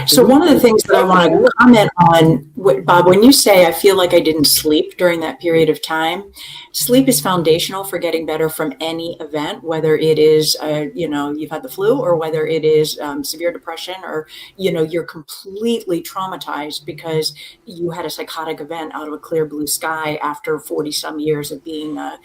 So one of the things that I want to comment on, Bob, when you say I feel like I didn't sleep during that period of time, sleep is foundational for getting better from any event, whether it is, you've had the flu, or whether it is severe depression, or, you're completely traumatized because you had a psychotic event out of a clear blue sky after 40 some years of being a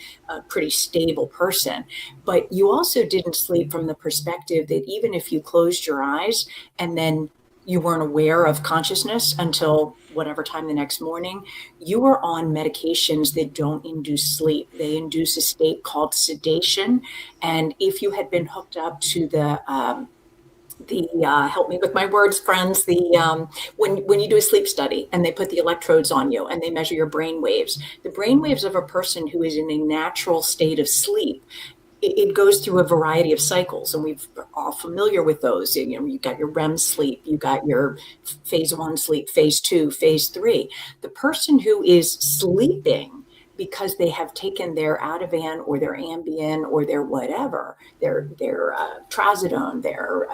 pretty stable person. But you also didn't sleep from the perspective that even if you closed your eyes and then you weren't aware of consciousness until whatever time the next morning, you were on medications that don't induce sleep. They induce a state called sedation. And if you had been hooked up to the help me with my words, friends, when you do a sleep study and they put the electrodes on you and they measure your brain waves, the brain waves of a person who is in a natural state of sleep, it goes through a variety of cycles, and we're all familiar with those. You got your REM sleep, you got your phase 1 sleep, phase 2, phase 3. The person who is sleeping because they have taken their Ativan or their Ambien or their whatever, their trazodone, their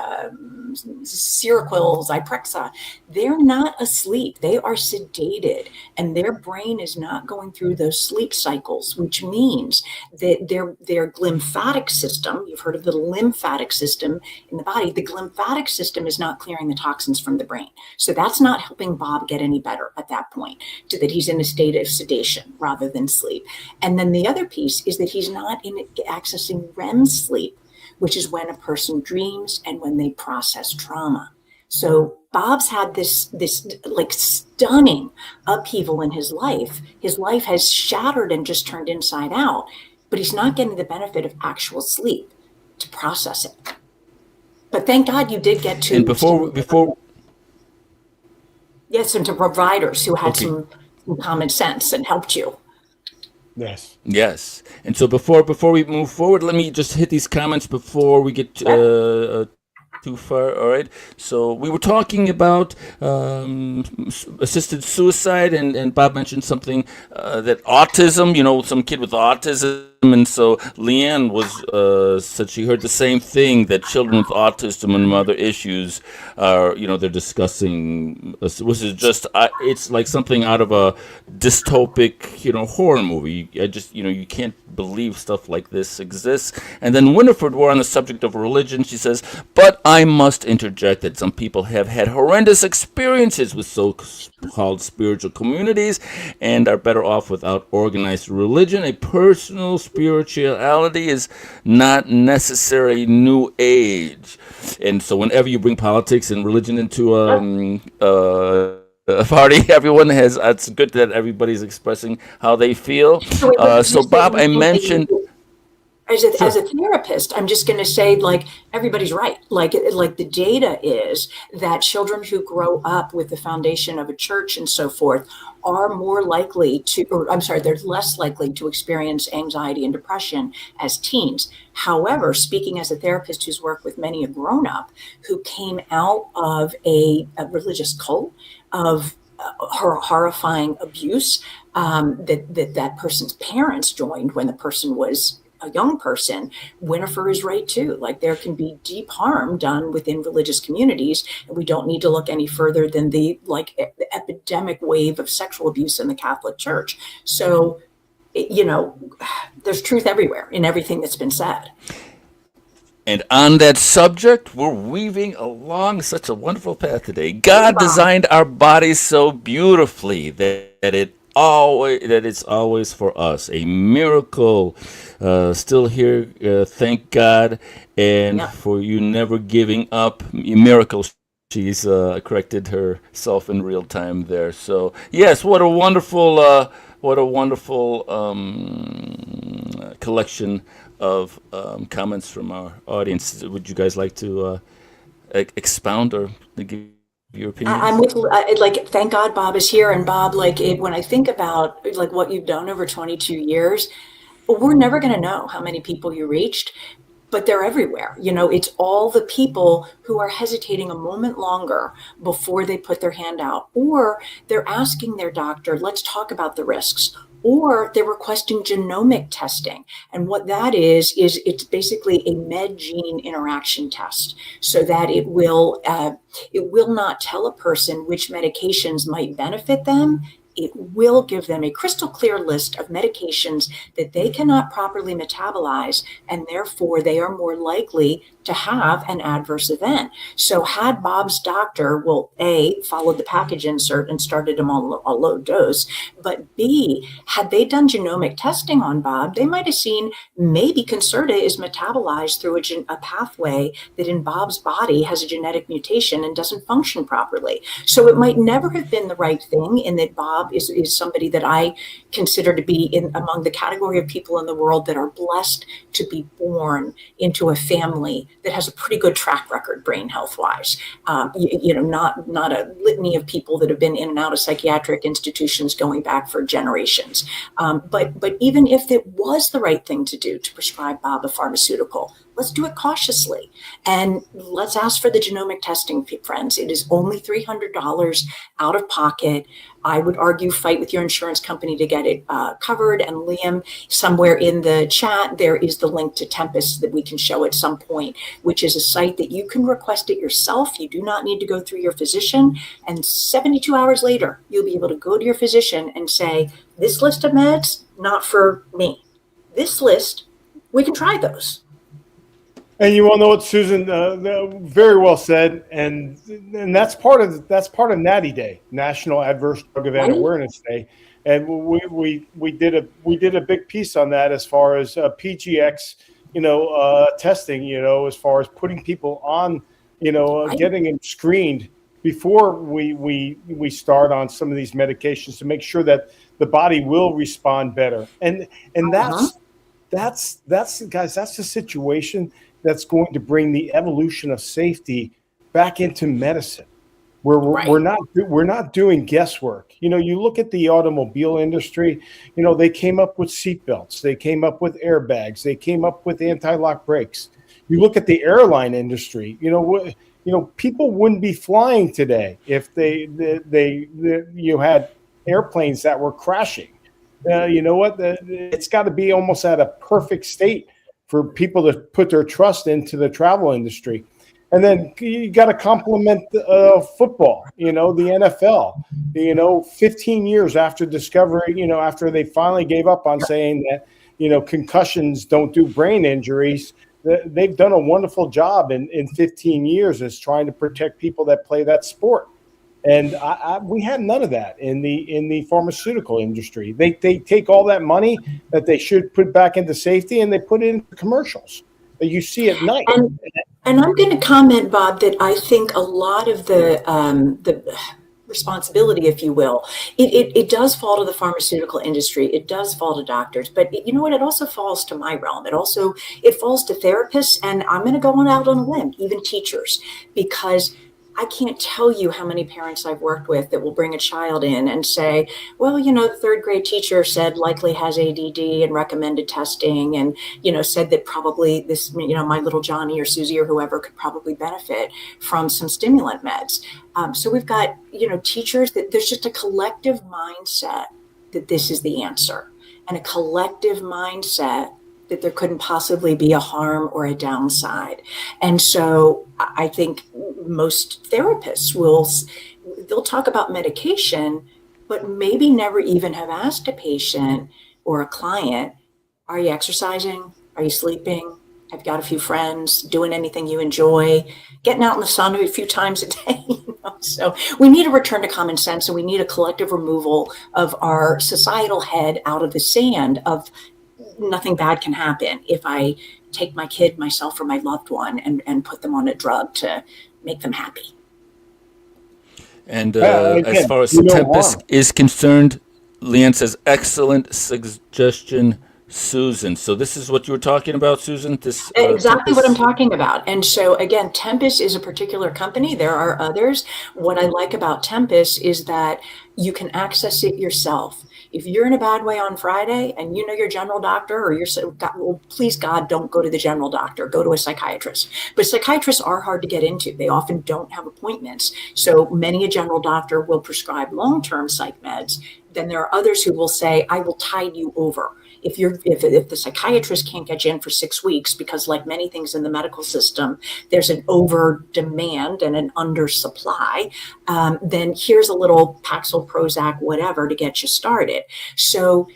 Seroquel, Zyprexa, they're not asleep. They are sedated, and their brain is not going through those sleep cycles, which means that their lymphatic system, you've heard of the lymphatic system in the body, the lymphatic system is not clearing the toxins from the brain. So that's not helping Bob get any better at that point, to that he's in a state of sedation rather than sleep. And then the other piece is that he's not accessing REM sleep, which is when a person dreams and when they process trauma. So Bob's had this like stunning upheaval in his life. His life has shattered and just turned inside out, but he's not getting the benefit of actual sleep to process it. But thank God you did get to. And before. Yes, and to providers who had some common sense and helped you. Yes. And so before we move forward, let me just hit these comments before we get too far. All right. So we were talking about assisted suicide, and Bob mentioned something that autism. Some kid with autism. And so Leanne said she heard the same thing, that children with autism and other issues are, they're discussing, which is just, it's like something out of a dystopic, horror movie. You can't believe stuff like this exists. And then Winifred, we're on the subject of religion. She says, but I must interject that some people have had horrendous experiences with so-called spiritual communities and are better off without organized religion. A personal spirituality is not necessarily new age. And so whenever you bring politics and religion into a party, everyone has, it's good that everybody's expressing how they feel. So Bob, I mentioned, as a therapist, I'm just going to say, like, everybody's right. Like the data is that children who grow up with the foundation of a church and so forth are more likely to, or I'm sorry, they're less likely to experience anxiety and depression as teens. However, speaking as a therapist who's worked with many a grown-up who came out of a religious cult, of horrifying abuse that person's parents joined when the person was a young person, Winifred is right too. Like, there can be deep harm done within religious communities, and we don't need to look any further than the epidemic wave of sexual abuse in the Catholic Church. So, there's truth everywhere in everything that's been said. And on that subject, we're weaving along such a wonderful path today. God designed our bodies so beautifully that it's always for us. A miracle. Still here, thank God, and for you never giving up. Miracle. She's corrected herself in real time there. So yes, what a wonderful collection of comments from our audience. Would you guys like to expound or give your opinion? I'm with, thank God Bob is here. And Bob, when I think about what you've done over 22 years, we're never going to know how many people you reached, but they're everywhere. It's all the people who are hesitating a moment longer before they put their hand out, or they're asking their doctor, let's talk about the risks. Or they're requesting genomic testing. And what that is it's basically a med-gene interaction test, so that it will not tell a person which medications might benefit them. It will give them a crystal clear list of medications that they cannot properly metabolize, and therefore they are more likely to have an adverse event. So had Bob's doctor, A, followed the package insert and started him on a low dose, but B, had they done genomic testing on Bob, they might have seen maybe Concerta is metabolized through a pathway that in Bob's body has a genetic mutation and doesn't function properly. So it might never have been the right thing, in that Bob is somebody that I consider to be among the category of people in the world that are blessed to be born into a family that has a pretty good track record brain health wise. Not a litany of people that have been in and out of psychiatric institutions going back for generations. But even if it was the right thing to do to prescribe Bob a pharmaceutical, let's do it cautiously. And let's ask for the genomic testing, friends. It is only $300 out of pocket. I would argue fight with your insurance company to get it covered. And Liam, somewhere in the chat, there is the link to Tempest that we can show at some point, which is a site that you can request it yourself. You do not need to go through your physician. And 72 hours later, you'll be able to go to your physician and say, this list of meds, not for me. This list, we can try those. And you all know it, Susan. Very well said. And that's part of Natty Day, National Adverse Drug Event Awareness Day. And we did a big piece on that as far as PGX, testing, as far as putting people on, getting them screened before we start on some of these medications to make sure that the body will respond better. And that's guys, that's the situation that's going to bring the evolution of safety back into medicine, where we're not doing guesswork. You look at the automobile industry. They came up with seatbelts, they came up with airbags, they came up with anti-lock brakes. You look at the airline industry. People wouldn't be flying today if you had airplanes that were crashing. It's got to be almost at a perfect state for people to put their trust into the travel industry. And then you got to compliment football, the NFL, 15 years after discovery, after they finally gave up on saying that, concussions don't do brain injuries. They've done a wonderful job in 15 years as trying to protect people that play that sport. And we had none of that in the pharmaceutical industry. They take all that money that they should put back into safety and they put it into commercials that you see at night. And I'm going to comment, Bob, that I think a lot of the responsibility, if you will. It does fall to the pharmaceutical industry. It does fall to doctors, but you know what? It also falls to my realm. It falls to therapists, and I'm going to go on out on a limb, even teachers, because I can't tell you how many parents I've worked with that will bring a child in and say, well, the third grade teacher said likely has ADD and recommended testing and, said that probably this, my little Johnny or Susie or whoever could probably benefit from some stimulant meds. So we've got, teachers that there's just a collective mindset that this is the answer, and a collective mindset that there couldn't possibly be a harm or a downside. And so I think most therapists they'll talk about medication, but maybe never even have asked a patient or a client, are you exercising? Are you sleeping? Have you got a few friends? Doing anything you enjoy? Getting out in the sun a few times a day? So we need a return to common sense, and we need a collective removal of our societal head out of the sand of nothing bad can happen if I take my kid, myself, or my loved one and put them on a drug to make them happy. And as far as Tempest is concerned, Leanne says, excellent suggestion, Susan. So this is what you were talking about, Susan? This exactly what I'm talking about. And so again, Tempest is a particular company. There are others. What I like about Tempest is that you can access it yourself. If you're in a bad way on Friday and your general doctor, or well, please God, don't go to the general doctor, go to a psychiatrist. But psychiatrists are hard to get into. They often don't have appointments. So many a general doctor will prescribe long-term psych meds. Then there are others who will say, I will tide you over. If the psychiatrist can't get you in for 6 weeks, because like many things in the medical system, there's an over demand and an undersupply, then here's a little Paxil, Prozac, whatever to get you started. So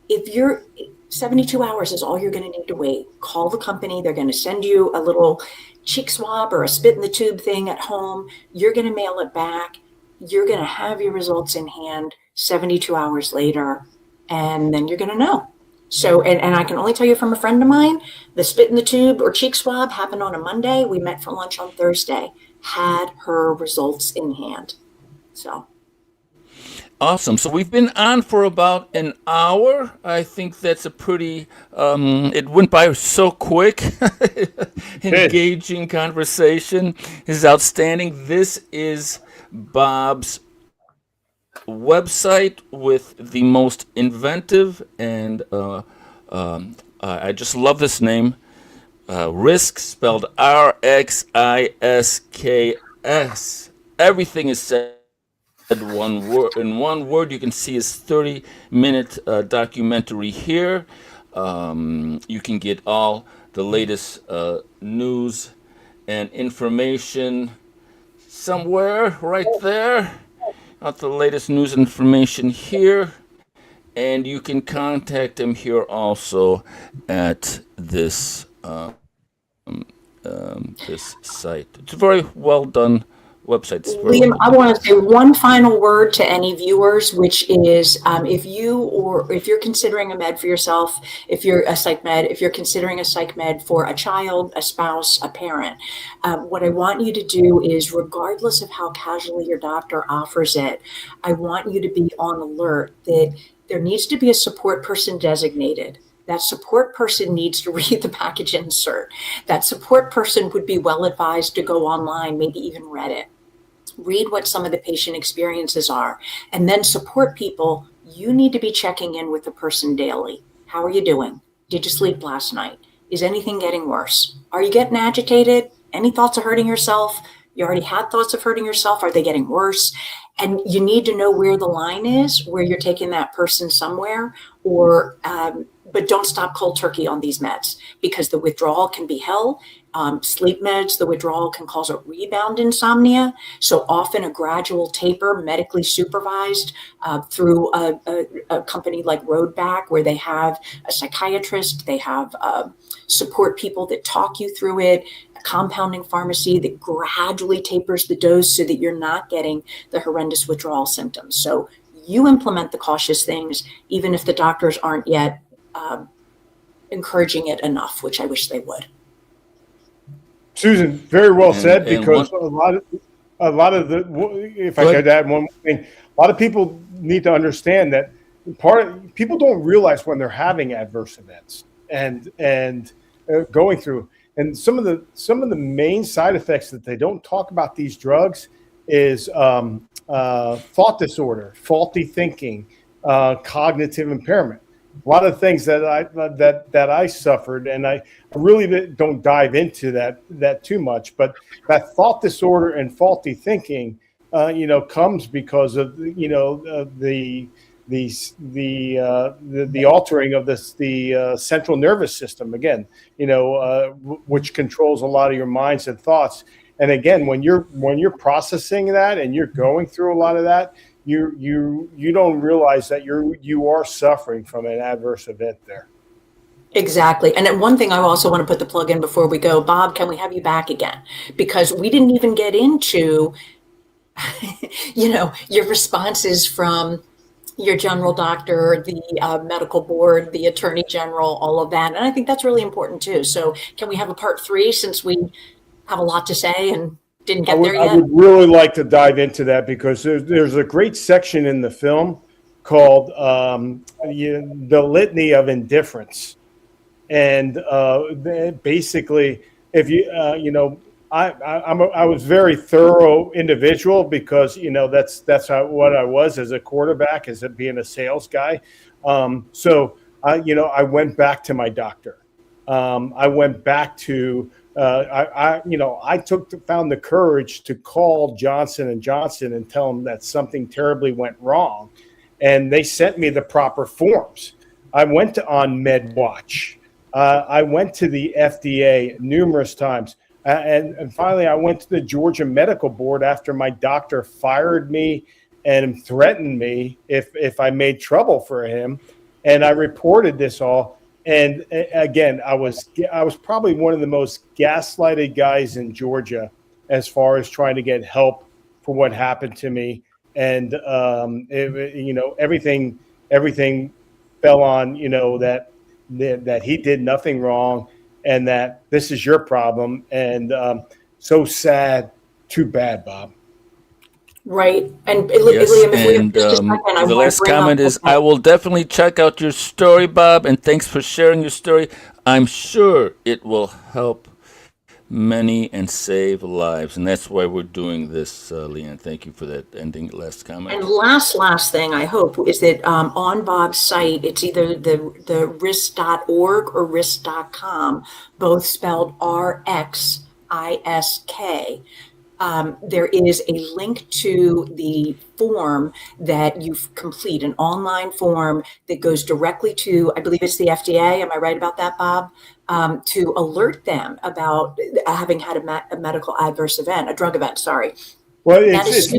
if you're 72 hours is all you're going to need to wait. Call the company. They're going to send you a little cheek swab or a spit in the tube thing at home. You're going to mail it back. You're going to have your results in hand 72 hours later, and then you're going to know. So, and I can only tell you from a friend of mine, the spit in the tube or cheek swab happened on a Monday. We met for lunch on Thursday, had her results in hand. So. Awesome. So we've been on for about an hour. I think that's a pretty, it went by so quick. Engaging conversation is outstanding. This is Bob's website with the most inventive and I just love this name, RxIsks, spelled RxIsks. Everything is said in one word. You can see his 30-minute documentary here. You can get all the latest news and information somewhere right there. Got the latest news information here, and you can contact him here also at this this site. It's a very well done website. Liam, I want to say one final word to any viewers, which is if you're considering a med for yourself, if you're a psych med, if you're considering a psych med for a child, a spouse, a parent, what I want you to do is, regardless of how casually your doctor offers it, I want you to be on alert that there needs to be a support person designated. That support person needs to read the package insert. That support person would be well advised to go online, maybe even Reddit, read what some of the patient experiences are, and then support people. You need to be checking in with the person daily. How are you doing? Did you sleep last night? Is anything getting worse? Are you getting agitated? Any thoughts of hurting yourself? You already had thoughts of hurting yourself. Are they getting worse? And you need to know where the line is, where you're taking that person somewhere, or but don't stop cold turkey on these meds, because the withdrawal can be hell. Sleep meds, the withdrawal can cause a rebound insomnia. So often a gradual taper, medically supervised through a company like Roadback, where they have a psychiatrist, they have support people that talk you through it, a compounding pharmacy that gradually tapers the dose so that you're not getting the horrendous withdrawal symptoms. So you implement the cautious things, even if the doctors aren't yet encouraging it enough, which I wish they would. Susan, very well said, because a lot of a lot of the, if I Go could ahead. add one more thing, a lot of people need to understand that people don't realize when they're having adverse events and going through, and some of the main side effects that they don't talk about these drugs is thought disorder, faulty thinking, cognitive impairment. A lot of things that I suffered, and I really don't dive into that too much. But that thought disorder and faulty thinking, comes because of the altering of the central nervous system again, which controls a lot of your minds and thoughts. And again, when you're processing that and you're going through a lot of that, you don't realize that you are suffering from an adverse event there. Exactly. And then one thing I also want to put the plug in before we go, Bob, can we have you back again? Because we didn't even get into, your responses from your general doctor, the medical board, the attorney general, all of that. And I think that's really important too. So can we have a part 3 since we have a lot to say and didn't get there yet? I would really like to dive into that because there's a great section in the film called the litany of indifference. And basically, if I was a very thorough individual because that's what I was as a quarterback, as being a sales guy. So I went back to my doctor. I went back to I found the courage to call Johnson & Johnson and tell them that something terribly went wrong, and they sent me the proper forms. I went on MedWatch. I went to the FDA numerous times. And finally, I went to the Georgia Medical Board after my doctor fired me and threatened me if I made trouble for him. And I reported this all. And again, I was probably one of the most gaslighted guys in Georgia as far as trying to get help for what happened to me. And, everything fell on, that he did nothing wrong and that this is your problem. And so sad, too bad, Bob. Right. And Yes, Liam, if we have and just a second, I the want last to bring comment up is I will definitely check out your story, Bob, and thanks for sharing your story. I'm sure it will help many and save lives, and that's why we're doing this, Leanne. Thank you for that ending last comment. And last thing I hope is that on Bob's site, it's either the RxIsks.org or RxIsks.com, both spelled RxISK. There is a link to the form that you complete, an online form that goes directly to, I believe it's the FDA. Am I right about that, Bob? To alert them about having had a medical adverse event, a drug event. Sorry. Well, it's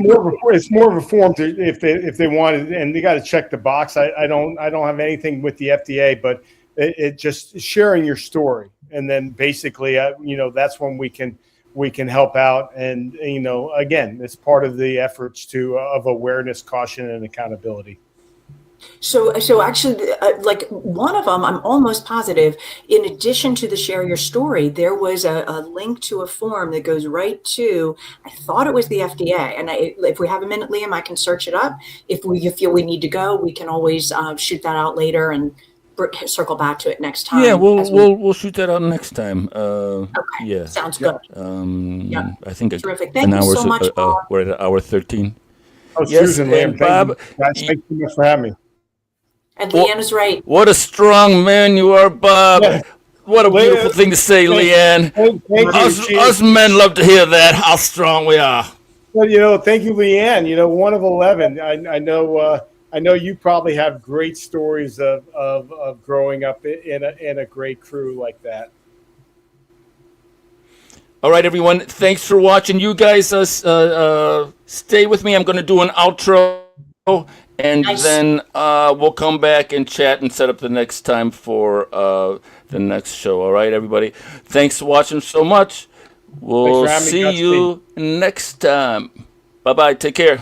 more of a form if they wanted, and they got to check the box. I don't have anything with the FDA, but it just sharing your story, and then basically, that's when we can help out. And, again, it's part of the efforts of awareness, caution, and accountability. So actually, like one of them, I'm almost positive, in addition to the share your story, there was a link to a form that goes right to, I thought it was the FDA. And if we have a minute, Liam, I can search it up. If you feel we need to go, we can always shoot that out later and circle back to it next time. Yeah, we'll shoot that out next time. Okay, yeah, sounds good. Yeah. I think Terrific. Thank you so much, Bob. We're at hour 13. Oh, Yes, Susan, and Liam, Bob, thank you so much for having me. And Leanne is right. What a strong man you are, Bob. Yeah. What a beautiful thing to say, Leanne. Thank you, Us men love to hear that, how strong we are. Well, thank you, Leanne. One of 11. I know you probably have great stories of growing up in a great crew like that. All right, everyone. Thanks for watching. You guys stay with me. I'm going to do an outro, and then we'll come back and chat and set up the next time for the next show. All right, everybody. Thanks for watching so much. We'll see you next time. Bye-bye. Take care.